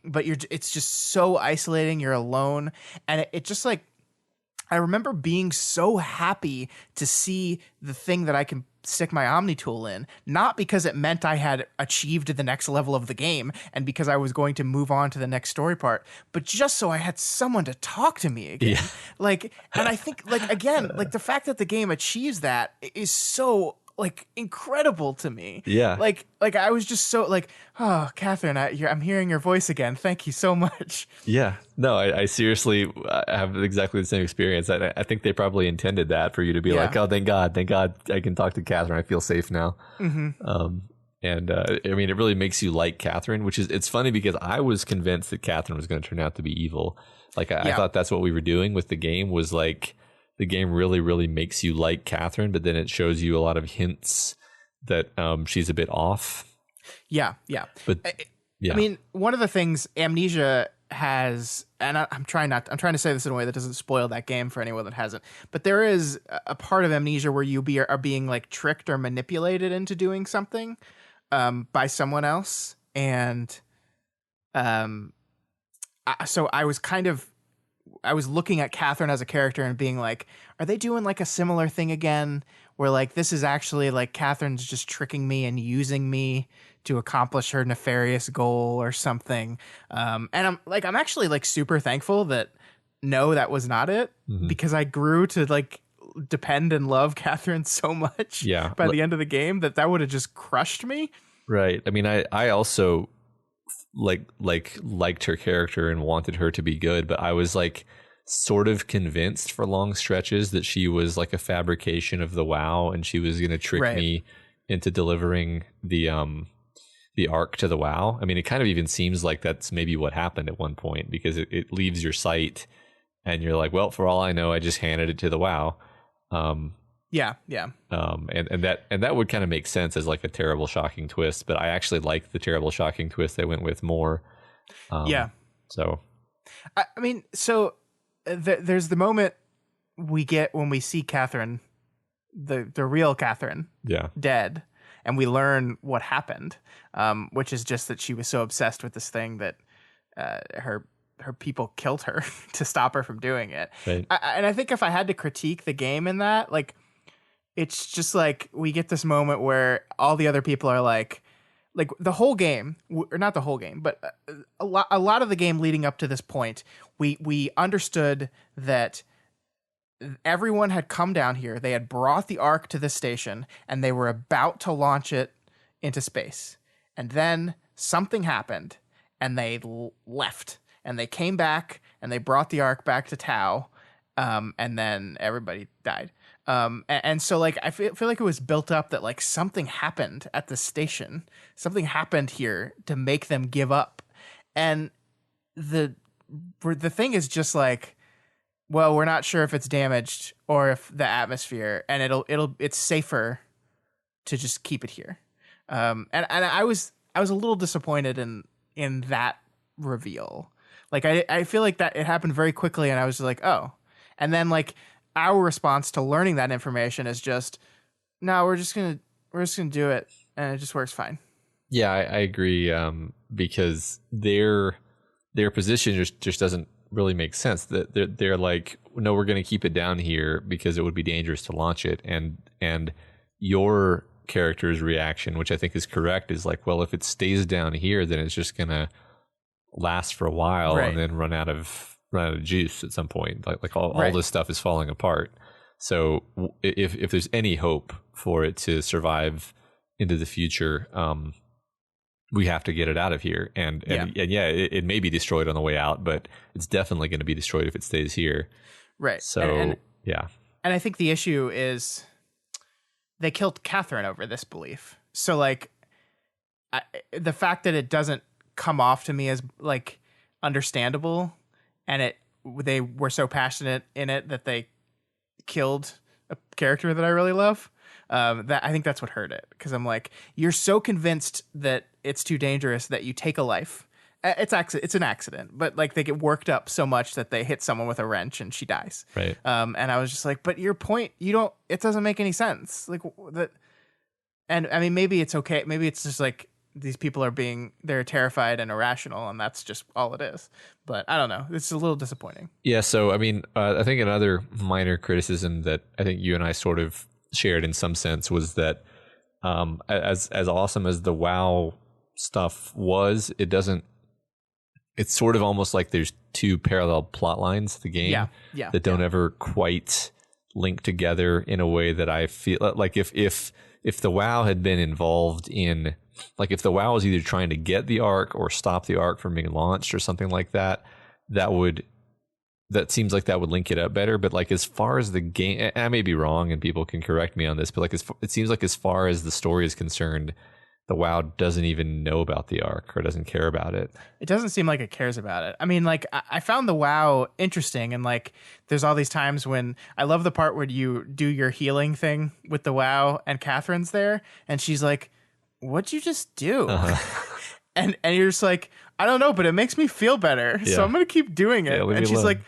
but it's just so isolating. You're alone, and it just like, I remember being so happy to see the thing that I can stick my Omni tool in, not because it meant I had achieved the next level of the game and because I was going to move on to the next story part, but just so I had someone to talk to me again. Yeah. Like, and I think like, again, like the fact that the game achieves that is so like incredible to me. Yeah. Like I was just so like, oh, Catherine, I'm hearing your voice again. Thank you so much. Yeah. No, I seriously have exactly the same experience. I think they probably intended that for you to be like, oh, thank God I can talk to Catherine. I feel safe now. Mm-hmm. And I mean, it really makes you like Catherine, which is, it's funny because I was convinced that Catherine was going to turn out to be evil. Like I thought that's what we were doing with the game, was like, the game really, really makes you like Catherine, but then it shows you a lot of hints that she's a bit off. Yeah. But I mean, one of the things Amnesia has, and I'm trying to say this in a way that doesn't spoil that game for anyone that hasn't, but there is a part of Amnesia where you are being like tricked or manipulated into doing something by someone else, and so I was looking at Catherine as a character and being like, are they doing like a similar thing again where like this is actually like Catherine's just tricking me and using me to accomplish her nefarious goal or something? And I'm actually like super thankful that no, that was not it, because I grew to like depend and love Catherine so much by the end of the game that would have just crushed me. Right. I mean, I also liked her character and wanted her to be good, but I was like sort of convinced for long stretches that she was like a fabrication of the WoW, and she was going to trick me into delivering the arc to the WoW. I mean, it kind of even seems like that's maybe what happened at one point, because it leaves your sight and you're like, well, for all I know, I just handed it to the WoW. And that would kind of make sense as like a terrible, shocking twist, but I actually like the terrible, shocking twist they went with more. So, I mean, there's the moment we get when we see Catherine, the real Catherine, dead, and we learn what happened, which is just that she was so obsessed with this thing that her people killed her to stop her from doing it. Right. And I think if I had to critique the game in that, like, it's just like we get this moment where all the other people are like the whole game, or not the whole game, but a lot of the game leading up to this point, we understood that everyone had come down here. They had brought the Ark to the station, and they were about to launch it into space. And then something happened, and they left. And they came back, and they brought the Ark back to Tau, and then everybody died. And so, like, I feel like it was built up that, like, something happened at the station. Something happened here to make them give up. And the thing is just like, well, we're not sure if it's damaged or if the atmosphere, and it's safer to just keep it here. And I was a little disappointed in that reveal. Like, I feel like that it happened very quickly, and I was like, oh. And then, like, our response to learning that information is just, no, we're just gonna do it, and it just works fine. Yeah, I agree. Because their position just doesn't really make sense. That they're like, no, we're going to keep it down here because it would be dangerous to launch it, and your character's reaction, which I think is correct, is like, well, if it stays down here, then it's just going to last for a while and then run out of juice at some point. Like all this stuff is falling apart. So if there's any hope for it to survive into the future, we have to get it out of here. And it may be destroyed on the way out, but it's definitely going to be destroyed if it stays here. Right. So and I think the issue is they killed Catherine over this belief. So, like, the fact that it doesn't come off to me as, like, understandable, and they were so passionate in it that they killed a character that I really love. That I think that's what hurt it, because I'm like, you're so convinced that it's too dangerous that you take a life. It's an accident, but, like, they get worked up so much that they hit someone with a wrench and she dies. Right. And I was just like, but your point, it doesn't make any sense. Like that. And I mean, maybe it's okay. Maybe it's just like these people they're terrified and irrational, and that's just all it is. But I don't know. It's a little disappointing. Yeah. So, I mean, I think another minor criticism that I think you and I sort of shared in some sense was that as awesome as the WoW stuff was, it's sort of almost like there's two parallel plot lines to the game that don't ever quite link together in a way that I feel like if the WoW had been involved in, like, if the WoW was either trying to get the Ark or stop the Ark from being launched or something like that, that seems like that would link it up better. But, like, as far as the game, I may be wrong and people can correct me on this, but, like, it seems like as far as the story is concerned, the WoW doesn't even know about the Ark or doesn't care about it. It doesn't seem like it cares about it. I mean, like, I found the WoW interesting, and, like, there's all these times when I love the part where you do your healing thing with the WoW and Catherine's there, and she's like, what'd you just do? and you're just like, I don't know, but it makes me feel better, so I'm gonna keep doing it. And she's like,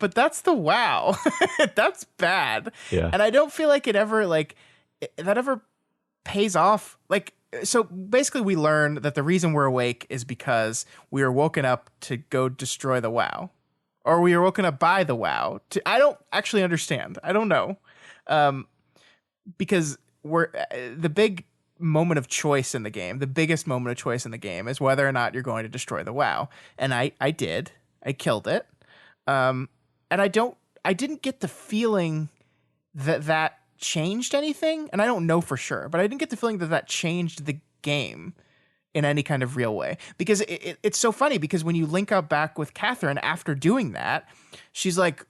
but that's the WoW. That's bad. Yeah. And I don't feel like it ever, like, that ever pays off. Like, so basically we learn that the reason we're awake is because we were woken up to go destroy the WoW, or we were woken up by the WoW. I don't actually understand. I don't know. Because the big moment of choice in the game, the biggest moment of choice in the game is whether or not you're going to destroy the WoW. And I did. I killed it. And I didn't get the feeling that changed anything, and I don't know for sure, but I didn't get the feeling that changed the game in any kind of real way. Because it's so funny, because when you link up back with Catherine after doing that, she's like,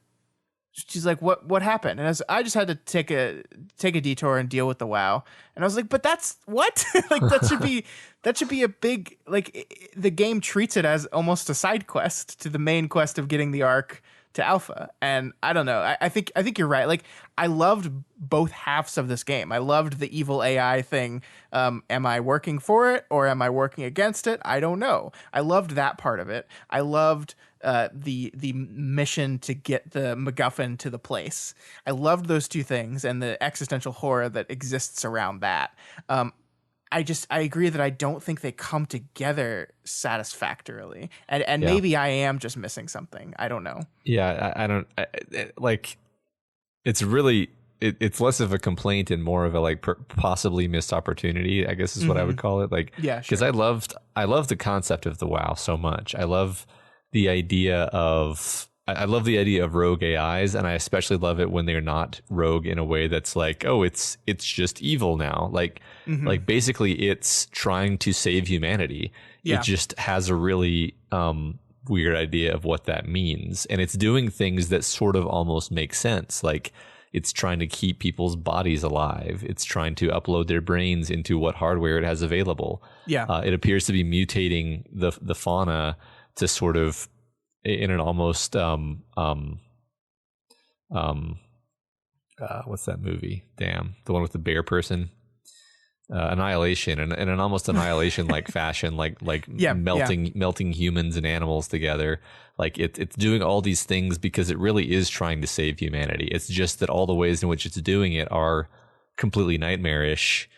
what happened? And I just had to take a detour and deal with the WoW. And I was like, but that's what? Like, that should be a big, like, the game treats it as almost a side quest to the main quest of getting the Ark to Alpha. And I don't know. I think you're right. Like, I loved both halves of this game. I loved the evil AI thing. Am I working for it or am I working against it? I don't know. I loved that part of it. I loved the mission to get the MacGuffin to the place. I loved those two things and the existential horror that exists around that. I agree that I don't think they come together satisfactorily, and maybe I am just missing something. I don't know. Yeah, I don't like. It's really it's less of a complaint and more of a like possibly missed opportunity, I guess is what I would call it. Like, yeah, because I loved the concept of the WoW so much. I love the idea of rogue AIs, and I especially love it when they're not rogue in a way that's like, oh, it's just evil now. Like, like basically it's trying to save humanity. Yeah. It just has a really weird idea of what that means. And it's doing things that sort of almost make sense. Like, it's trying to keep people's bodies alive. It's trying to upload their brains into what hardware it has available. Yeah. It appears to be mutating the fauna to sort of, in an almost what's that movie? Damn, the one with the bear person, Annihilation, and in an almost Annihilation like fashion, like melting humans and animals together. Like it's doing all these things because it really is trying to save humanity. It's just that all the ways in which it's doing it are completely nightmarish,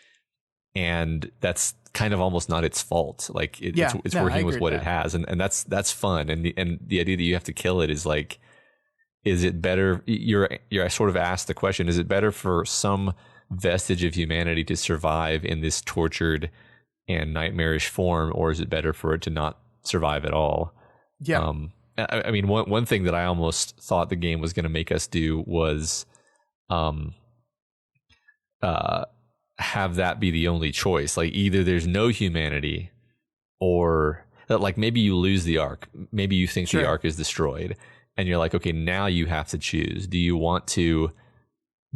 and that's kind of almost not its fault. Like it's working with what it has, and that's fun. And the idea that you have to kill it is like, is it better? I sort of asked the question: is it better for some vestige of humanity to survive in this tortured and nightmarish form, or is it better for it to not survive at all? Yeah. I mean, one thing that I almost thought the game was going to make us do was, have that be the only choice. Like, either there's no humanity, or like maybe you lose the Ark. Maybe you think the Ark is destroyed, and you're like, okay, now you have to choose. Do you want to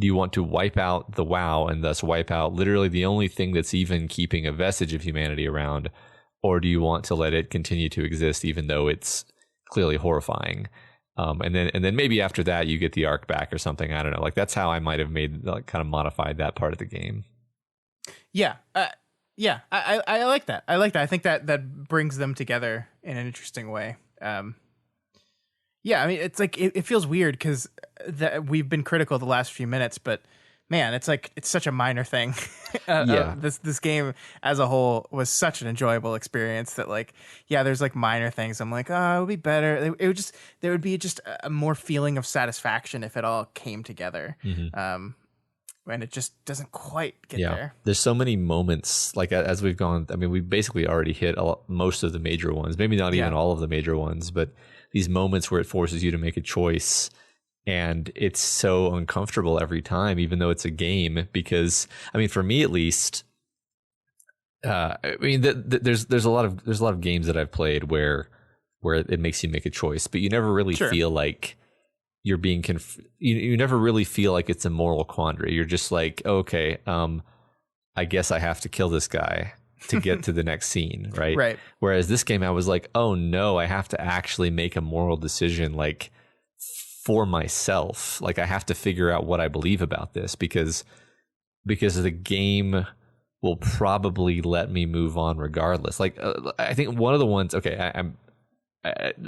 wipe out the WoW and thus wipe out literally the only thing that's even keeping a vestige of humanity around, or do you want to let it continue to exist even though it's clearly horrifying? And then maybe after that you get the Ark back or something. I don't know. Like, that's how I might have kind of modified that part of the game. Yeah. I like that. I like that. I think that brings them together in an interesting way. Yeah, I mean, it's like, it feels weird because we've been critical the last few minutes, but man, it's like, it's such a minor thing. This game as a whole was such an enjoyable experience that, like, yeah, there's like minor things I'm like, oh, it would be better. There would be just a more feeling of satisfaction if it all came together. And it just doesn't quite get there. There's so many moments, like, as we've gone, I mean, we basically already hit most of the major ones, maybe not even all of the major ones, but these moments where it forces you to make a choice, and it's so uncomfortable every time, even though it's a game. Because, I mean, for me at least, I mean, there's a lot of games that I've played where it makes you make a choice, but you never really feel like you're being you never really feel like it's a moral quandary. You're just like, okay, I guess I have to kill this guy to get to the next scene, right? Right. Whereas this game, I was like, oh no, I have to actually make a moral decision, like, for myself. Like, I have to figure out what I believe about this, because the game will probably let me move on regardless. Like, I think one of the ones, okay,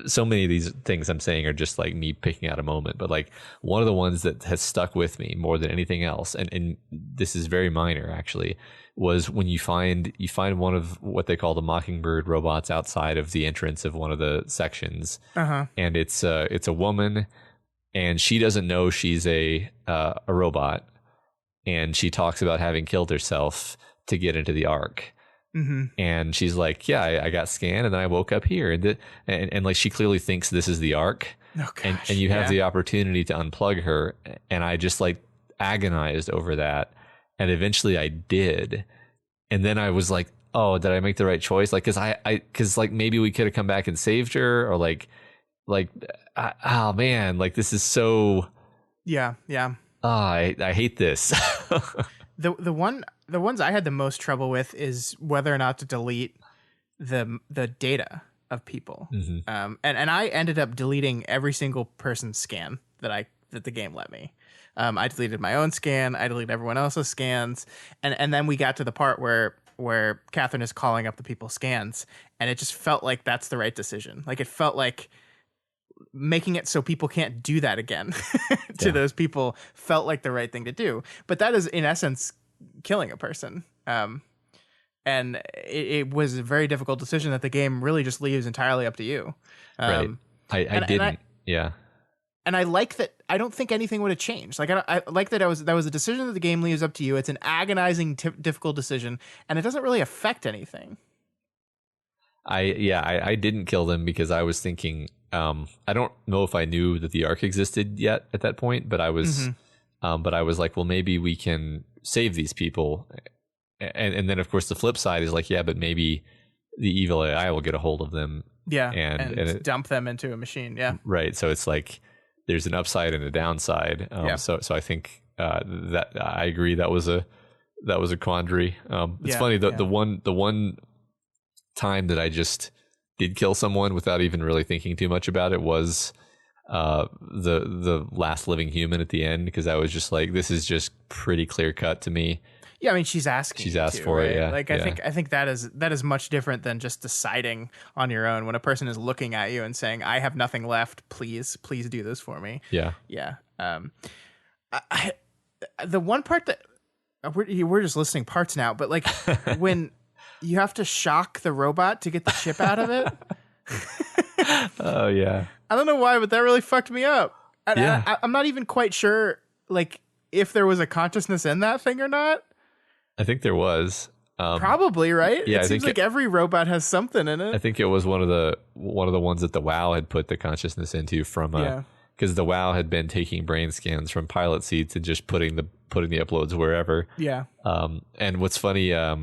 so many of these things I'm saying are just like me picking out a moment, but like one of the ones that has stuck with me more than anything else, and this is very minor actually, was when you find one of what they call the Mockingbird robots outside of the entrance of one of the sections, and it's a woman, and she doesn't know she's a robot, and she talks about having killed herself to get into the Ark. And she's like, yeah, I got scanned and then I woke up here, and like, she clearly thinks this is the Ark. Oh, gosh, and you have the opportunity to unplug her, and I just like agonized over that, and eventually I did, and then I was like, oh, did I make the right choice? Like, cause like maybe we could have come back and saved her, or oh man, like this is so. Yeah. I hate this. The ones I had the most trouble with is whether or not to delete the data of people. And I ended up deleting every single person's scan that the game let me. I deleted my own scan. I deleted everyone else's scans. And then we got to the part where Catherine is calling up the people's scans, and it just felt like that's the right decision. Like, it felt like making it so people can't do that again to those people felt like the right thing to do. But that is, in essence, killing a person. And it was a very difficult decision that the game really just leaves entirely up to you. Right. I didn't. Yeah. And I like that. I don't think anything would have changed. Like, I like that that was a decision that the game leaves up to you. It's an agonizing, difficult decision, and it doesn't really affect anything. I didn't kill them because I was thinking, I don't know if I knew that the Ark existed yet at that point, but I was like, well, maybe we can save these people. And then of course the flip side is like, yeah, but maybe the evil AI will get a hold of them. Yeah. And dump them into a machine. Yeah. Right. So it's like, there's an upside and a downside. So I think, that I agree that was a quandary. It's funny, the one time that I just did kill someone without even really thinking too much about it was the last living human at the end, because I was just like, this is just pretty clear cut to me. Yeah, I mean, she's asked for right? it. Yeah, like I think that is much different than just deciding on your own. When a person is looking at you and saying, "I have nothing left. Please do this for me." Yeah. The one part that we're just listing parts now, but like when you have to shock the robot to get the chip out of it. Oh yeah. I don't know why, but that really fucked me up. Yeah. I'm not even quite sure, like, if there was a consciousness in that thing or not. I think there was. Probably, right? Yeah, it seems like every robot has something in it. I think it was one of the ones that the WoW had put the consciousness into from because the WoW had been taking brain scans from pilot seats and just putting the uploads wherever. Yeah. And what's funny, I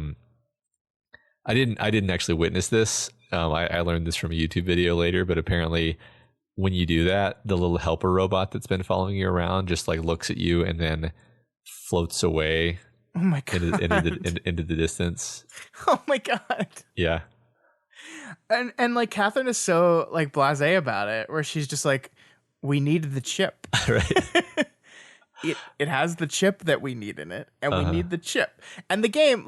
didn't actually witness this. I learned this from a YouTube video later, but apparently when you do that, the little helper robot that's been following you around just like looks at you and then floats away. Oh my god! Into the distance. Oh my god! Yeah. And like Catherine is so like blasé about it, where she's just like, "We need the chip." Right. It has the chip that we need in it, and we need the chip. And the game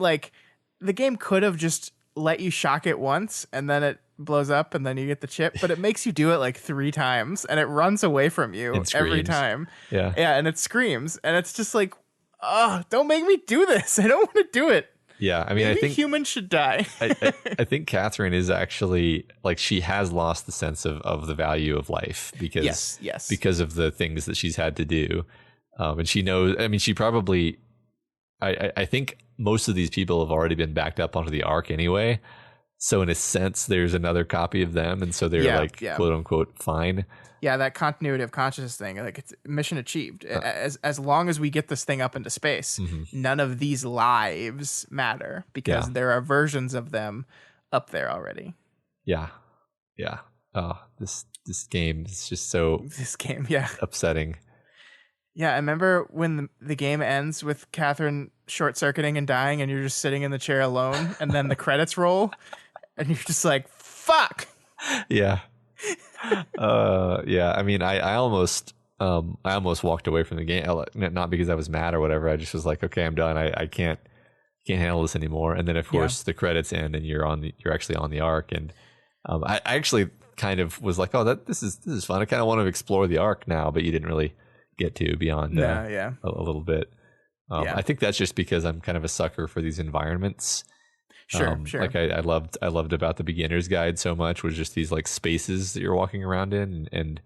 could have just let you shock it once, and then it blows up, and then you get the chip. But it makes you do it like 3 times, and it runs away from you every time. Yeah. Yeah, and it screams, and it's just like, oh, don't make me do this. I don't want to do it. Yeah, I mean, Maybe I think humans should die. I think Catherine is actually like, she has lost the sense of the value of life because because of the things that she's had to do, and she knows. I mean, she probably. I think most of these people have already been backed up onto the Ark anyway. So in a sense, there's another copy of them, and so they're quote unquote fine. Yeah, that continuity of consciousness thing, like, it's mission achieved. As long as we get this thing up into space, none of these lives matter because there are versions of them up there already. Yeah. Oh, this game is just so upsetting. Yeah, I remember when the game ends with Catherine short-circuiting and dying, and you're just sitting in the chair alone, and then the credits roll, and you're just like, fuck! Yeah. Yeah, I mean, I almost walked away from the game, not because I was mad or whatever. I just was like, okay, I'm done. I can't handle this anymore. And then of course the credits end, and you're actually on the Ark. And I actually kind of was like, oh, this is fun. I kind of want to explore the Ark now, but you didn't really get to beyond a little bit. I think that's just because I'm kind of a sucker for these environments. Sure. Like I loved about the beginner's guide so much was just these like spaces that you're walking around in and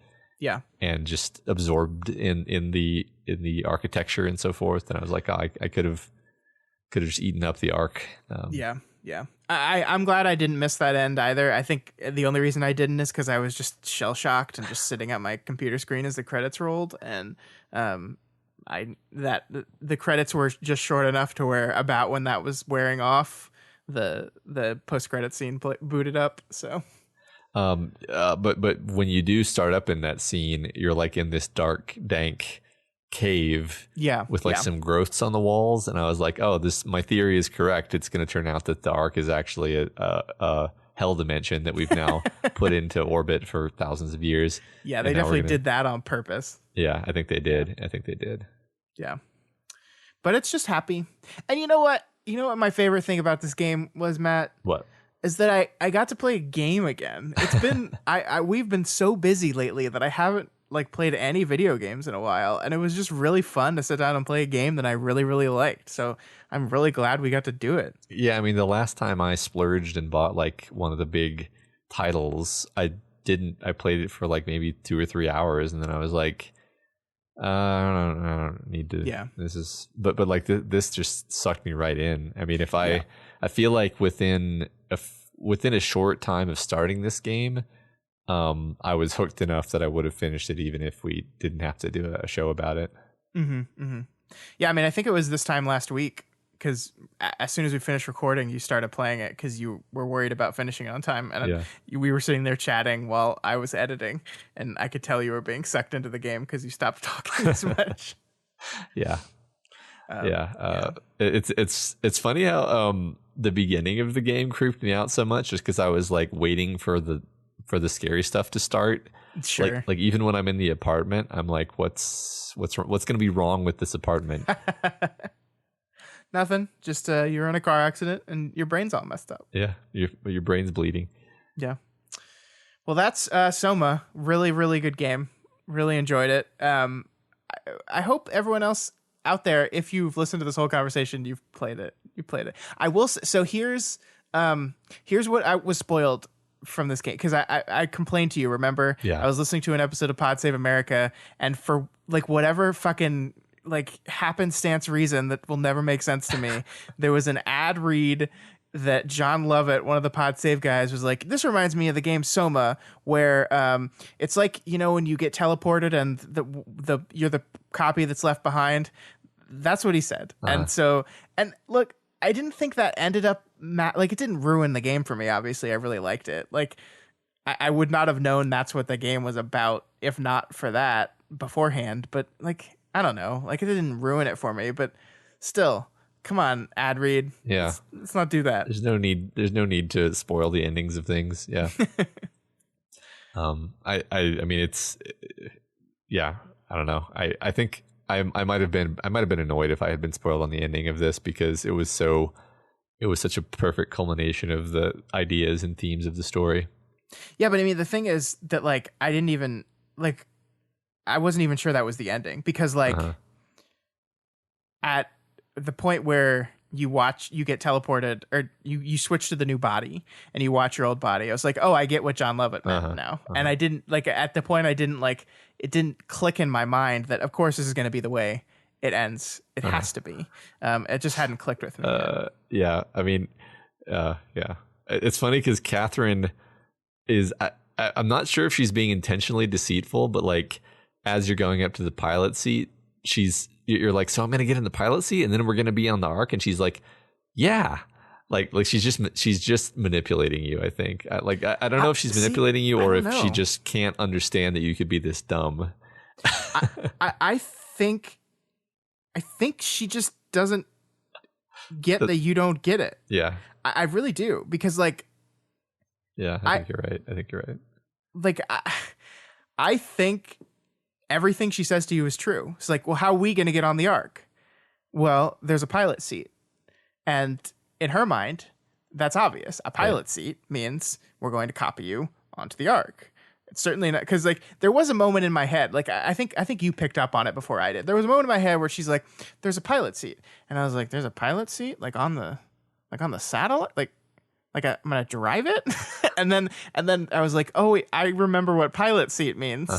just absorbed in the architecture and so forth. And I was like, oh, I could have just eaten up the Ark. I'm glad I didn't miss that end either. I think the only reason I didn't is because I was just shell shocked and just sitting at my computer screen as the credits rolled, and the credits were just short enough to where about when that was wearing off, the post credit scene booted up. So but when you do start up in that scene, you're like in this dark, dank cave with like some growths on the walls, and I was like, oh, my theory is correct. It's going to turn out that the Ark is actually a hell dimension that we've now put into orbit for thousands of years. Yeah, they definitely did that on purpose. Yeah, I think they did. Yeah, but it's just happy. And you know what my favorite thing about this game was, Matt? What? Is that I got to play a game again. It's been we've been so busy lately that I haven't like played any video games in a while, and it was just really fun to sit down and play a game that I really, really liked. So I'm really glad we got to do it. Yeah, I mean, the last time I splurged and bought like one of the big titles, I played it for like maybe 2 or 3 hours, and then I was like, I don't need to. Yeah, this is but like this just sucked me right in. I mean, I feel like within a short time of starting this game, I was hooked enough that I would have finished it even if we didn't have to do a show about it. Yeah, I mean, I think it was this time last week, because as soon as we finished recording, you started playing it because you were worried about finishing it on time. And we were sitting there chatting while I was editing, and I could tell you were being sucked into the game because you stopped talking as much. It's funny how the beginning of the game creeped me out so much, just because I was like waiting for the scary stuff to start. Sure. Like even when I'm in the apartment, I'm like, what's going to be wrong with this apartment? Nothing. Just you're in a car accident and your brain's all messed up. Yeah, your brain's bleeding. Yeah. Well, that's Soma. Really, really good game. Really enjoyed it. I hope everyone else out there, if you've listened to this whole conversation, you've played it. I will. So here's what I was spoiled from this game, because I complained to you. Remember? Yeah. I was listening to an episode of Pod Save America, and for like whatever fucking like happenstance reason that will never make sense to me, there was an ad read that John Lovett, one of the Pod Save guys, was like, this reminds me of the game Soma, where it's like, when you get teleported and you're the copy that's left behind. That's what he said. And look, I didn't think that ended up like it didn't ruin the game for me. Obviously, I really liked it. Like I would not have known that's what the game was about if not for that beforehand. But like, I don't know, like it didn't ruin it for me, but still, come on, ad read. Yeah. Let's not do that. There's no need to spoil the endings of things. Yeah. I mean, it's, yeah, I don't know. I think I might have been annoyed if I had been spoiled on the ending of this, because it was such a perfect culmination of the ideas and themes of the story. Yeah, but I mean, the thing is that like I wasn't even sure that was the ending, because like at the point where you get teleported, or you switch to the new body and you watch your old body, I was like, oh, I get what John Lovett meant now. And I didn't like, at the point, it didn't click in my mind that of course this is going to be the way it ends. It has to be. It just hadn't clicked with me. Yeah. I mean, it's funny because Catherine is, I'm not sure if she's being intentionally deceitful, but like, as you're going up to the pilot seat, you're like, so I'm going to get in the pilot seat and then we're going to be on the Ark. And she's like, yeah, like she's just manipulating you. I think I don't know if she's manipulating you or if she just can't understand that you could be this dumb. I think she just doesn't get that you don't get it. Yeah. I really do, because like, yeah, I think you're right. Like, I think everything she says to you is true. It's like, well, how are we going to get on the Ark? Well, there's a pilot seat. And in her mind, that's obvious. A pilot seat means we're going to copy you onto the Ark. It's certainly not, because like there was a moment in my head, like I think you picked up on it before I did. There was a moment in my head where she's like, there's a pilot seat. And I was like, there's a pilot seat? Like on the satellite? Like I'm going to drive it? and then I was like, oh, wait, I remember what pilot seat means.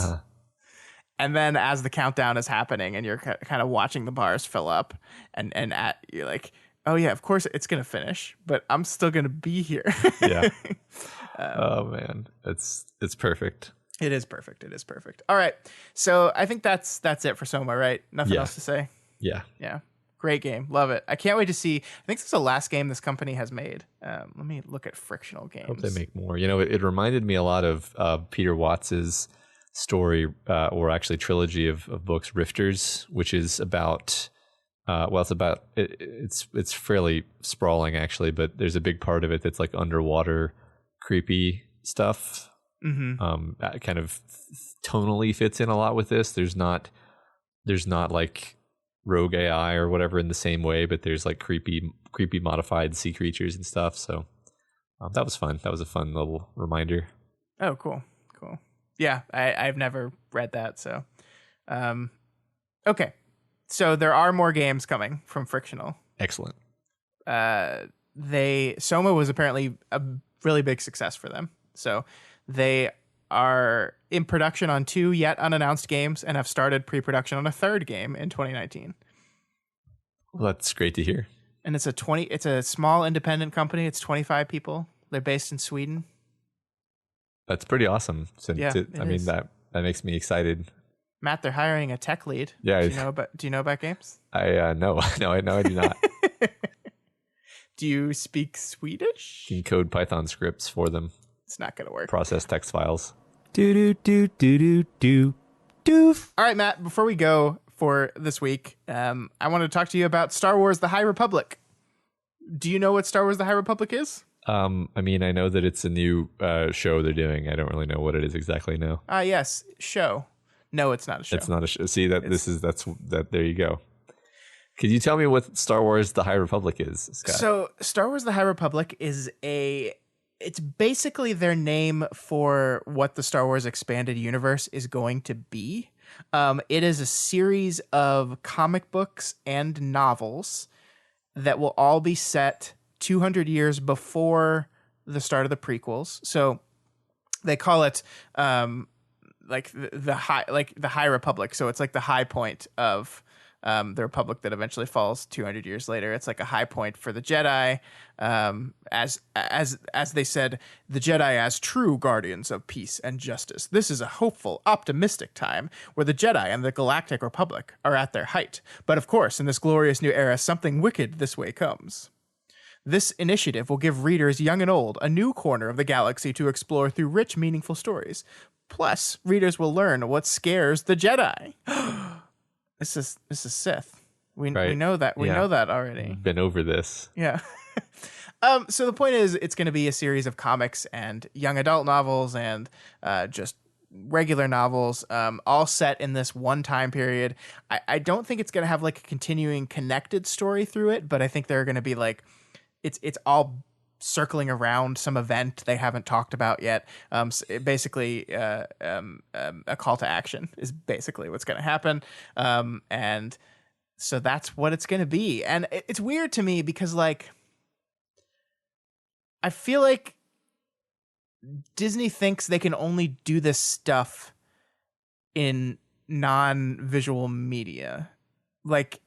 And then as the countdown is happening and you're kind of watching the bars fill up and you're like, oh yeah, of course it's going to finish, but I'm still going to be here. Yeah. Oh man, it's perfect. It is perfect. All right. So I think that's it for Soma, right? Nothing else to say. Yeah. Yeah. Great game. Love it. I can't wait to see. I think this is the last game this company has made. Let me look at Frictional Games. Hope they make more. It reminded me a lot of Peter Watts's story, or actually trilogy of books, Rifters, which is about, it's fairly sprawling actually, but there's a big part of it that's like underwater creepy stuff. That kind of tonally fits in a lot with this. There's not like rogue AI or whatever in the same way, but there's like creepy modified sea creatures and stuff. So that was fun. That was a fun little reminder. Oh, cool. Yeah, I've never read that. So, okay. So there are more games coming from Frictional. Excellent. Soma was apparently a really big success for them. So they are in production on 2 yet unannounced games and have started pre-production on a 3rd game in 2019. Well, that's great to hear. And it's a small independent company. It's 25 people. They're based in Sweden. That's pretty awesome. That makes me excited. Matt, they're hiring a tech lead. Yeah. Do you know about games? No, I do not. Do you speak Swedish? You can code Python scripts for them. It's not going to work. Process text files. Doof. All right, Matt, before we go for this week, I want to talk to you about Star Wars The High Republic. Do you know what Star Wars The High Republic is? I know that it's a new show they're doing. I don't really know what it is exactly now. Yes, show. No, it's not a show. It's not a show. See, there you go. Could you tell me what Star Wars The High Republic is, Scott? So Star Wars The High Republic is it's basically their name for what the Star Wars Expanded Universe is going to be. It is a series of comic books and novels that will all be set 200 years before the start of the prequels. So they call it the High Republic. So it's like the high point of the Republic that eventually falls 200 years later. It's like a high point for the Jedi, as they said, the Jedi as true guardians of peace and justice. This is a hopeful, optimistic time where the Jedi and the Galactic Republic are at their height. But of course, in this glorious new era, something wicked this way comes. This initiative will give readers young and old a new corner of the galaxy to explore through rich, meaningful stories. Plus, readers will learn what scares the Jedi. This is Sith. We know that. We know that already. Been over this. Yeah. So the point is, it's going to be a series of comics and young adult novels and just regular novels, all set in this one time period. I don't think it's going to have like a continuing connected story through it, but I think they're going to be like, it's all circling around some event they haven't talked about yet. Basically, a call to action is basically what's going to happen. And so that's what it's going to be. And it's weird to me because, like, I feel like Disney thinks they can only do this stuff in non-visual media. Like,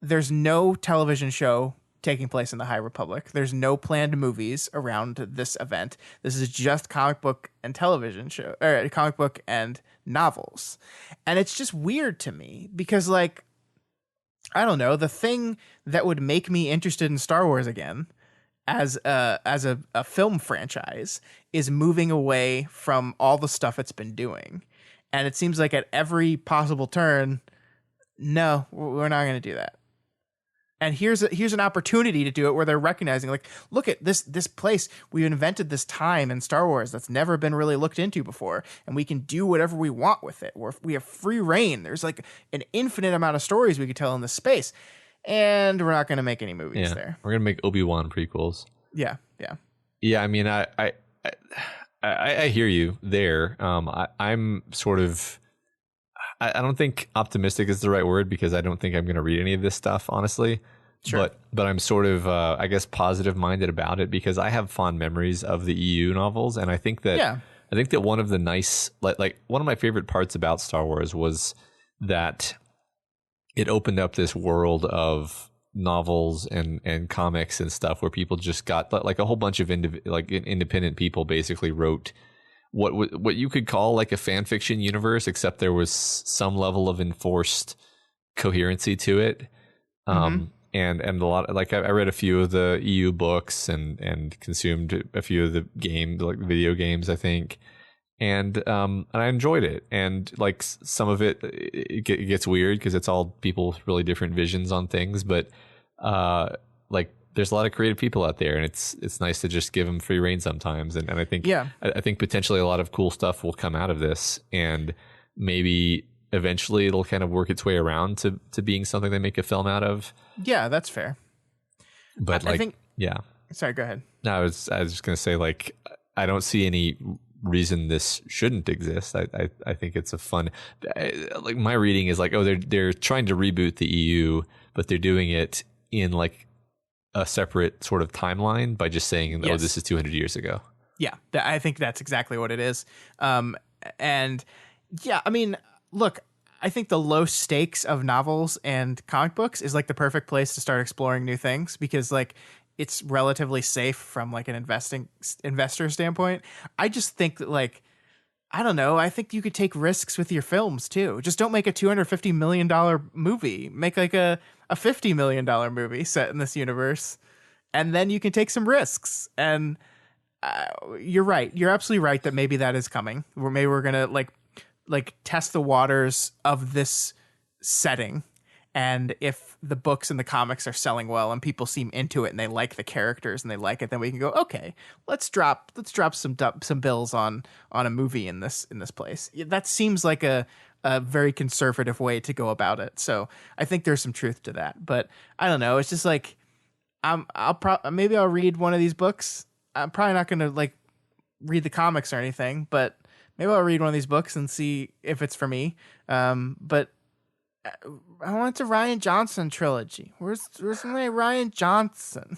there's no television show taking place in the High Republic. There's no planned movies around this event. This is just comic book and television show, or comic book and novels. And it's just weird to me because, like, I don't know, the thing that would make me interested in Star Wars again as a film franchise is moving away from all the stuff it's been doing. And it seems like at every possible turn, no, we're not going to do that. And here's an opportunity to do it where they're recognizing, like, look at this place. We've invented this time in Star Wars that's never been really looked into before, and we can do whatever we want with it. We have free reign. There's like an infinite amount of stories we could tell in this space, and we're not going to make any movies there. We're going to make Obi-Wan prequels. Yeah. I mean, I hear you there. I'm sort of. I don't think optimistic is the right word because I don't think I'm going to read any of this stuff, honestly. Sure. But I'm sort of, I guess, positive minded about it because I have fond memories of the EU novels, and I think that one of the nice, like one of my favorite parts about Star Wars was that it opened up this world of novels and comics and stuff where people just got like a whole bunch of independent people basically wrote what you could call like a fan fiction universe, except there was some level of enforced coherency to it. And a lot, like I read a few of the EU books and consumed a few of the games, like video games, I think. And I enjoyed it. And like some of it gets weird because it's all people with really different visions on things. But like there's a lot of creative people out there, and it's nice to just give them free rein sometimes. And I think I think potentially a lot of cool stuff will come out of this, and maybe eventually it'll kind of work its way around to being something they make a film out of. Yeah, that's fair. But I think, yeah. Sorry, go ahead. No, I was just gonna say, like, I don't see any reason this shouldn't exist. I think it's a fun, like, my reading is like, oh, they're trying to reboot the EU, but they're doing it in like a separate sort of timeline by just saying, oh, this is 200 years ago. Yeah, I think that's exactly what it is. And yeah, I mean, look, I think the low stakes of novels and comic books is like the perfect place to start exploring new things, because like it's relatively safe from like an investor standpoint. I just think that, like, I don't know, I think you could take risks with your films too. Just don't make a $250 million movie. Make like a $50 million movie set in this universe, and then you can take some risks. And you're right. You're absolutely right that maybe that is coming. Maybe we're going to like test the waters of this setting. And if the books and the comics are selling well and people seem into it and they like the characters and they like it, then we can go, okay, let's drop some bills on a movie in this place. That seems like a very conservative way to go about it. So I think there's some truth to that. But I don't know. It's just like maybe I'll read one of these books. I'm probably not going to like read the comics or anything, but maybe I'll read one of these books and see if it's for me. But I want the Ryan Johnson trilogy. Where's my Ryan Johnson?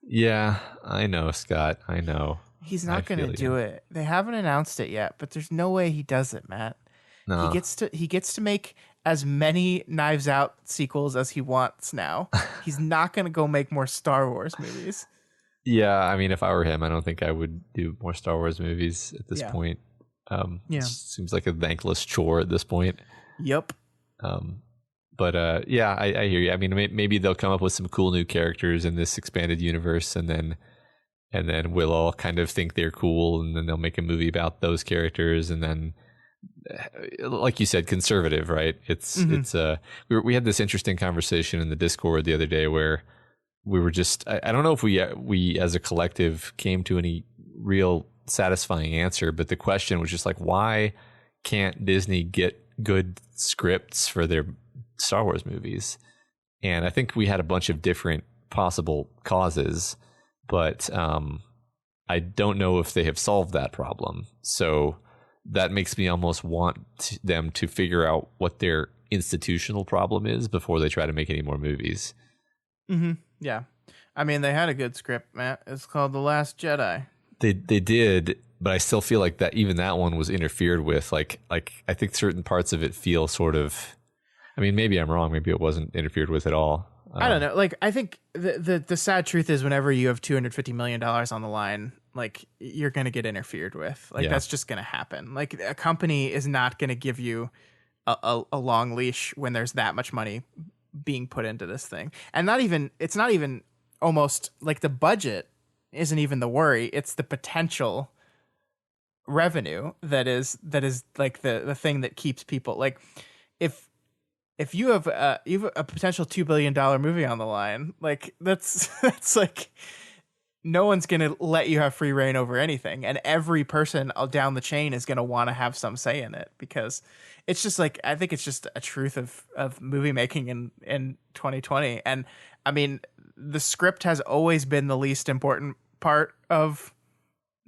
Yeah, I know, Scott. I know. He's not going to do it. They haven't announced it yet, but there's no way he does it, Matt. No. He gets to make as many Knives Out sequels as he wants now. He's not going to go make more Star Wars movies. Yeah, I mean, if I were him, I don't think I would do more Star Wars movies at this point. It seems like a thankless chore at this point. Yep. But yeah, I hear you. I mean, maybe they'll come up with some cool new characters in this expanded universe, and then we'll all kind of think they're cool, and then they'll make a movie about those characters, and then, like you said, conservative, right? We had this interesting conversation in the Discord the other day where we were just, I don't know if we as a collective came to any real satisfying answer, but the question was just like, why can't Disney get good scripts for their Star Wars movies? And I think we had a bunch of different possible causes, but I don't know if they have solved that problem. So that makes me almost want them to figure out what their institutional problem is before they try to make any more movies. Mm-hmm. Yeah. I mean, they had a good script, Matt. It's called The Last Jedi. They did, but I still feel like that even that one was interfered with. Like I think certain parts of it feel sort of, I mean, maybe I'm wrong. Maybe it wasn't interfered with at all. I don't know. Like, I think the sad truth is whenever you have $250 million on the line, like, you're going to get interfered with. Like, that's just going to happen. Like, a company is not going to give you a long leash when there's that much money being put into this thing. And it's not even almost like the budget isn't even the worry. It's the potential revenue that is like the thing that keeps people, like, if you have a potential $2 billion movie on the line, like that's like, no one's going to let you have free reign over anything. And every person down the chain is going to want to have some say in it, because it's just like, I think it's just a truth of movie making in 2020. And I mean, the script has always been the least important part of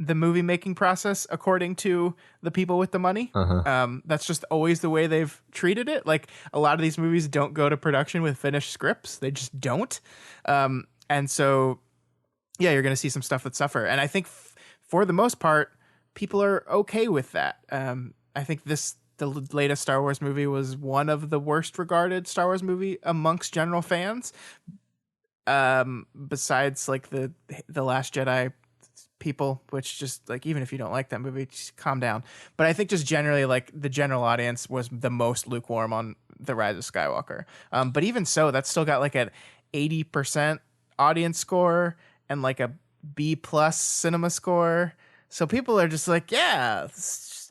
the movie making process, according to the people with the money. That's just always the way they've treated it. Like, a lot of these movies don't go to production with finished scripts. They just don't. And so, yeah, you're going to see some stuff that suffer. And I think for the most part, people are okay with that. I think the latest Star Wars movie was one of the worst regarded Star Wars movie amongst general fans. Besides like the Last Jedi people, which just, like, even if you don't like that movie, just calm down. But I think just generally, like, the general audience was the most lukewarm on The Rise of Skywalker. But even so, that's still got like an 80% audience score and like a B+ cinema score. So people are just like, yeah,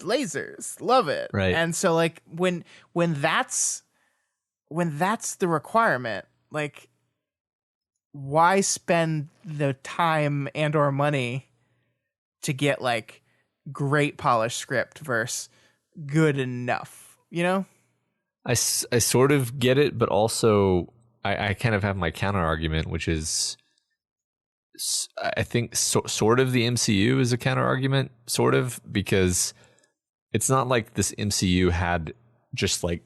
lasers, love it. Right. And so like when that's the requirement, like, why spend the time and or money to get like great polished script versus good enough, you know? I sort of get it, but also I kind of have my counter argument, which is I think sort of the MCU is a counter argument, sort of, because it's not like this MCU had just like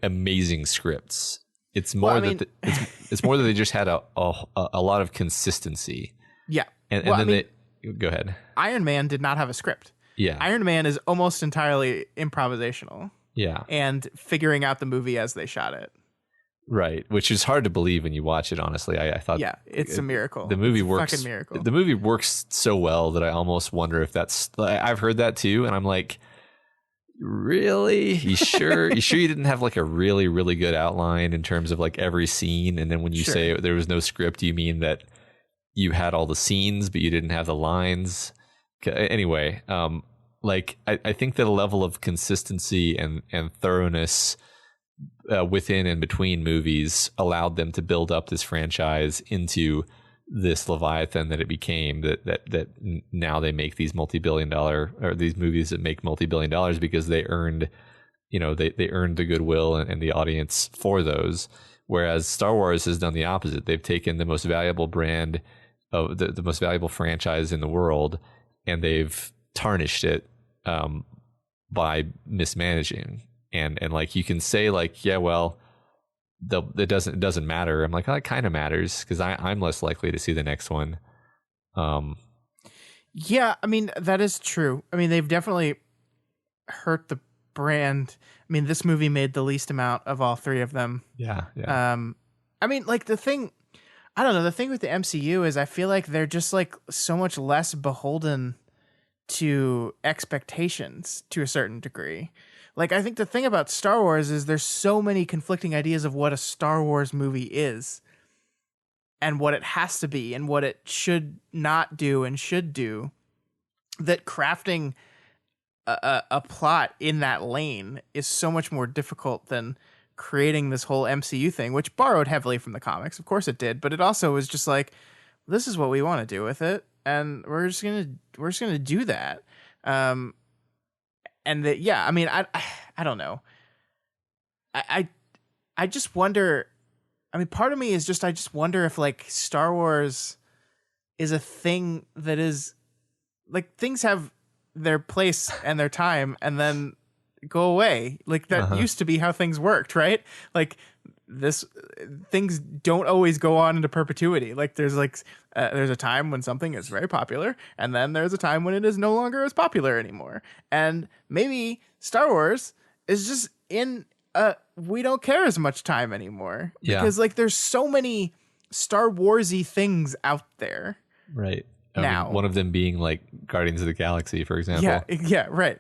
amazing scripts. It's more it's more that they just had a lot of consistency. Yeah. And then they go ahead. Iron Man did not have a script. Yeah. Iron Man is almost entirely improvisational. Yeah. And figuring out the movie as they shot it. Right, which is hard to believe when you watch it. Honestly, I thought, yeah, it's a miracle. The movie works. Fucking miracle. The movie works so well that I almost wonder if that's. I've heard that too, and I'm like, really? You sure? You sure you didn't have like a really, really good outline in terms of like every scene? And then when you say there was no script, you mean that you had all the scenes, but you didn't have the lines? Anyway, like I think that a level of consistency and thoroughness within and between movies allowed them to build up this franchise into this Leviathan that it became, that now they make these multi-billion-dollar, or these movies that make multi-billion-dollars because they earned, they earned the goodwill and the audience for those. Whereas Star Wars has done the opposite. They've taken the most valuable brand of the most valuable franchise in the world, and they've tarnished it by mismanaging. And like you can say like, yeah, well, it doesn't matter. I'm like, oh, it kind of matters because I'm less likely to see the next one. Yeah, I mean, that is true. I mean, they've definitely hurt the brand. I mean, this movie made the least amount of all three of them. Yeah. I mean, like the thing with the MCU is I feel like they're just like so much less beholden to expectations to a certain degree. Like, I think the thing about Star Wars is there's so many conflicting ideas of what a Star Wars movie is and what it has to be and what it should not do and should do, that crafting a plot in that lane is so much more difficult than creating this whole MCU thing, which borrowed heavily from the comics. Of course it did, but it also was just like, this is what we want to do with it, and we're just gonna do that. And that, yeah, I mean, I don't know. I just wonder. I mean, part of me is just, I just wonder if like Star Wars is a thing that is like, things have their place and their time and then go away. Like that used to be how things worked, right? Like things don't always go on into perpetuity. Like there's a time when something is very popular, and then there's a time when it is no longer as popular anymore. And maybe Star Wars is just in we don't care as much time anymore, because like there's so many Star Warsy things out there. Right. Now, I mean, one of them being like Guardians of the Galaxy, for example. Yeah, right.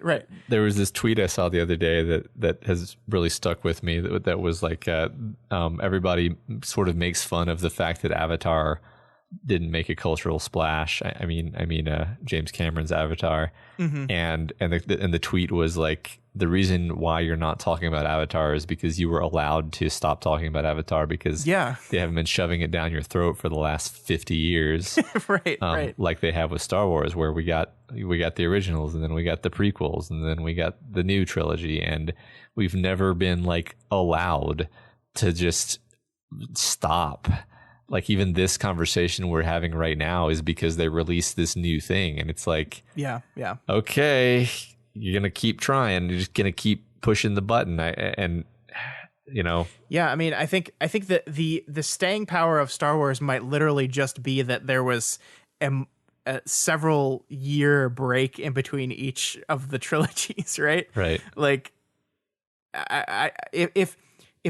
There was this tweet I saw the other day that has really stuck with me. That was like, everybody sort of makes fun of the fact that Avatar didn't make a cultural splash. I mean, James Cameron's Avatar, and the tweet was like, the reason why you're not talking about Avatar is because you were allowed to stop talking about Avatar because they haven't been shoving it down your throat for the last 50 years, right. Like they have with Star Wars, where we got the originals, and then we got the prequels, and then we got the new trilogy, and we've never been like allowed to just stop. Like even this conversation we're having right now is because they released this new thing, and it's like, yeah, okay, you're gonna keep trying, you're just gonna keep pushing the button, Yeah, I mean, I think that the staying power of Star Wars might literally just be that there was a several year break in between each of the trilogies, right? Right. Like, if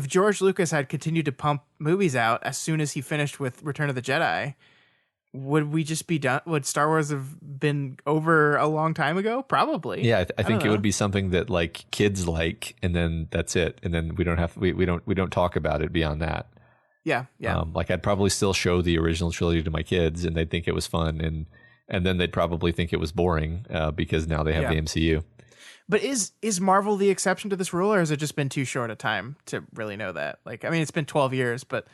George Lucas had continued to pump movies out as soon as he finished with Return of the Jedi, would we just be done? Would Star Wars have been over a long time ago? Probably. Yeah, I think don't it would know. be something that like kids like, and then that's it. And then we don't talk about it beyond that. Yeah. Like I'd probably still show the original trilogy to my kids, and they'd think it was fun, and then they'd probably think it was boring because now they have the MCU. But is Marvel the exception to this rule, or has it just been too short a time to really know that? Like, I mean, it's been 12 years, but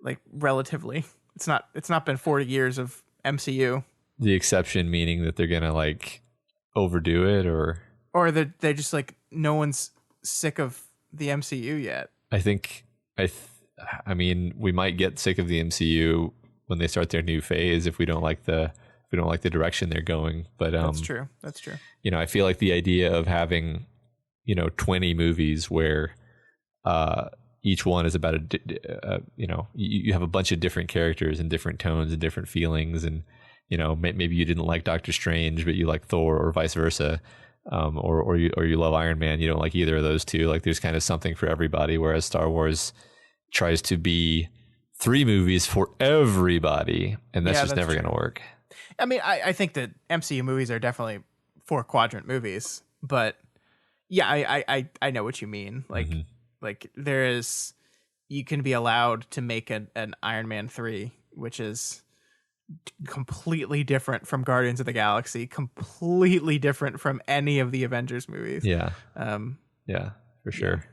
like relatively, it's not been 40 years of MCU. The exception meaning that they're gonna like overdo it, or they're just like no one's sick of the MCU yet. I think I mean, we might get sick of the MCU when they start their new phase if we don't like the direction they're going. But That's true. You know, I feel like the idea of having 20 movies where each one is about you have a bunch of different characters and different tones and different feelings, and maybe you didn't like Doctor Strange but you like Thor, or vice versa, or you love Iron Man, you don't like either of those two. Like there's kind of something for everybody, whereas Star Wars tries to be 3 movies for everybody, and that's just never going to work. I mean, I think that MCU movies are definitely 4-quadrant movies, but yeah, I know what you mean. Like, like you can be allowed to make an Iron Man 3, which is completely different from Guardians of the Galaxy, completely different from any of the Avengers movies. Yeah. Yeah, for sure.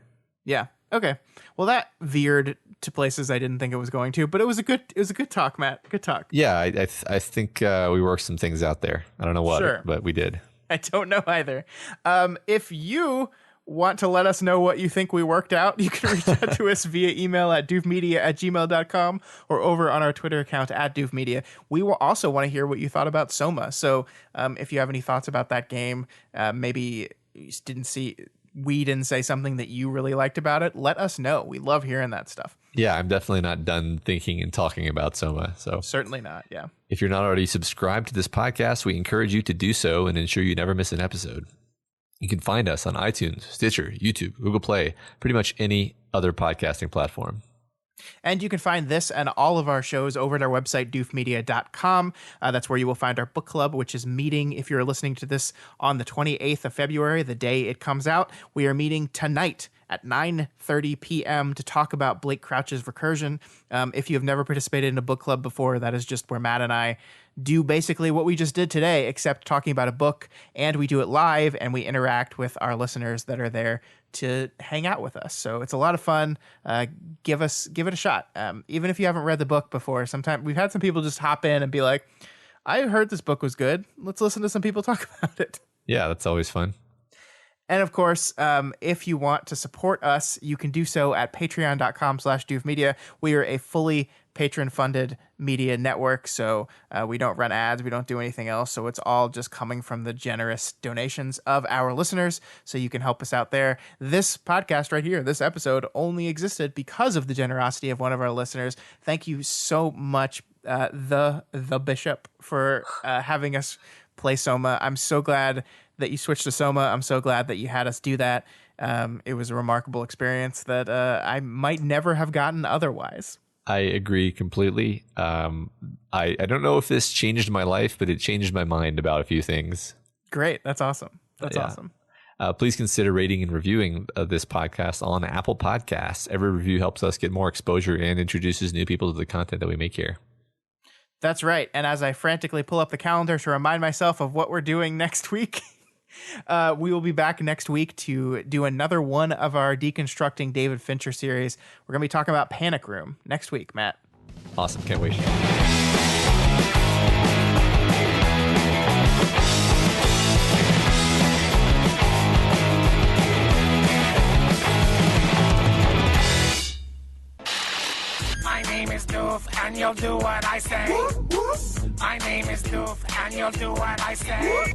Yeah. Okay. Well, that veered to places I didn't think it was going to, but it was a good talk, Matt. Good talk. Yeah, I think we worked some things out there. I don't know what, but we did. I don't know either. If you want to let us know what you think we worked out, you can reach out to us via email at doofmedia@gmail.com or over on our Twitter account at doofmedia. We will also want to hear what you thought about Soma. So if you have any thoughts about that game, maybe you just we didn't say something that you really liked about it, let us know. We love hearing that stuff. Yeah, I'm definitely not done thinking and talking about Soma. So Certainly not, yeah. If you're not already subscribed to this podcast, we encourage you to do so and ensure you never miss an episode. You can find us on iTunes, Stitcher, YouTube, Google Play, pretty much any other podcasting platform. And you can find this and all of our shows over at our website, doofmedia.com. That's where you will find our book club, which is meeting, if you're listening to this on the 28th of February, the day it comes out. We are meeting tonight at 9:30 p.m. to talk about Blake Crouch's Recursion. If you have never participated in a book club before, that is just where Matt and I do basically what we just did today, except talking about a book, and we do it live, and we interact with our listeners that are there to hang out with us. So it's a lot of fun. Give it a shot. Even if you haven't read the book before, sometimes we've had some people just hop in and be like, I heard this book was good. Let's listen to some people talk about it. Yeah, that's always fun. And of course, if you want to support us, you can do so at patreon.com/doofmedia. We are a fully patron-funded media network, so we don't run ads, we don't do anything else, so it's all just coming from the generous donations of our listeners, so you can help us out there. This podcast right here, this episode, only existed because of the generosity of one of our listeners. Thank you so much, the Bishop, for having us play Soma. I'm so glad that you switched to Soma. I'm so glad that you had us do that. It was a remarkable experience that I might never have gotten otherwise. I agree completely. I don't know if this changed my life, but it changed my mind about a few things. Great. That's awesome. That's awesome. Please consider rating and reviewing this podcast on Apple Podcasts. Every review helps us get more exposure and introduces new people to the content that we make here. That's right. And as I frantically pull up the calendar to remind myself of what we're doing next week, we will be back next week to do another one of our Deconstructing David Fincher series. We're going to be talking about Panic Room next week, Matt. Awesome. Can't wait. My name is Doof, and you'll do what I say. My name is Doof, and you'll do what I say.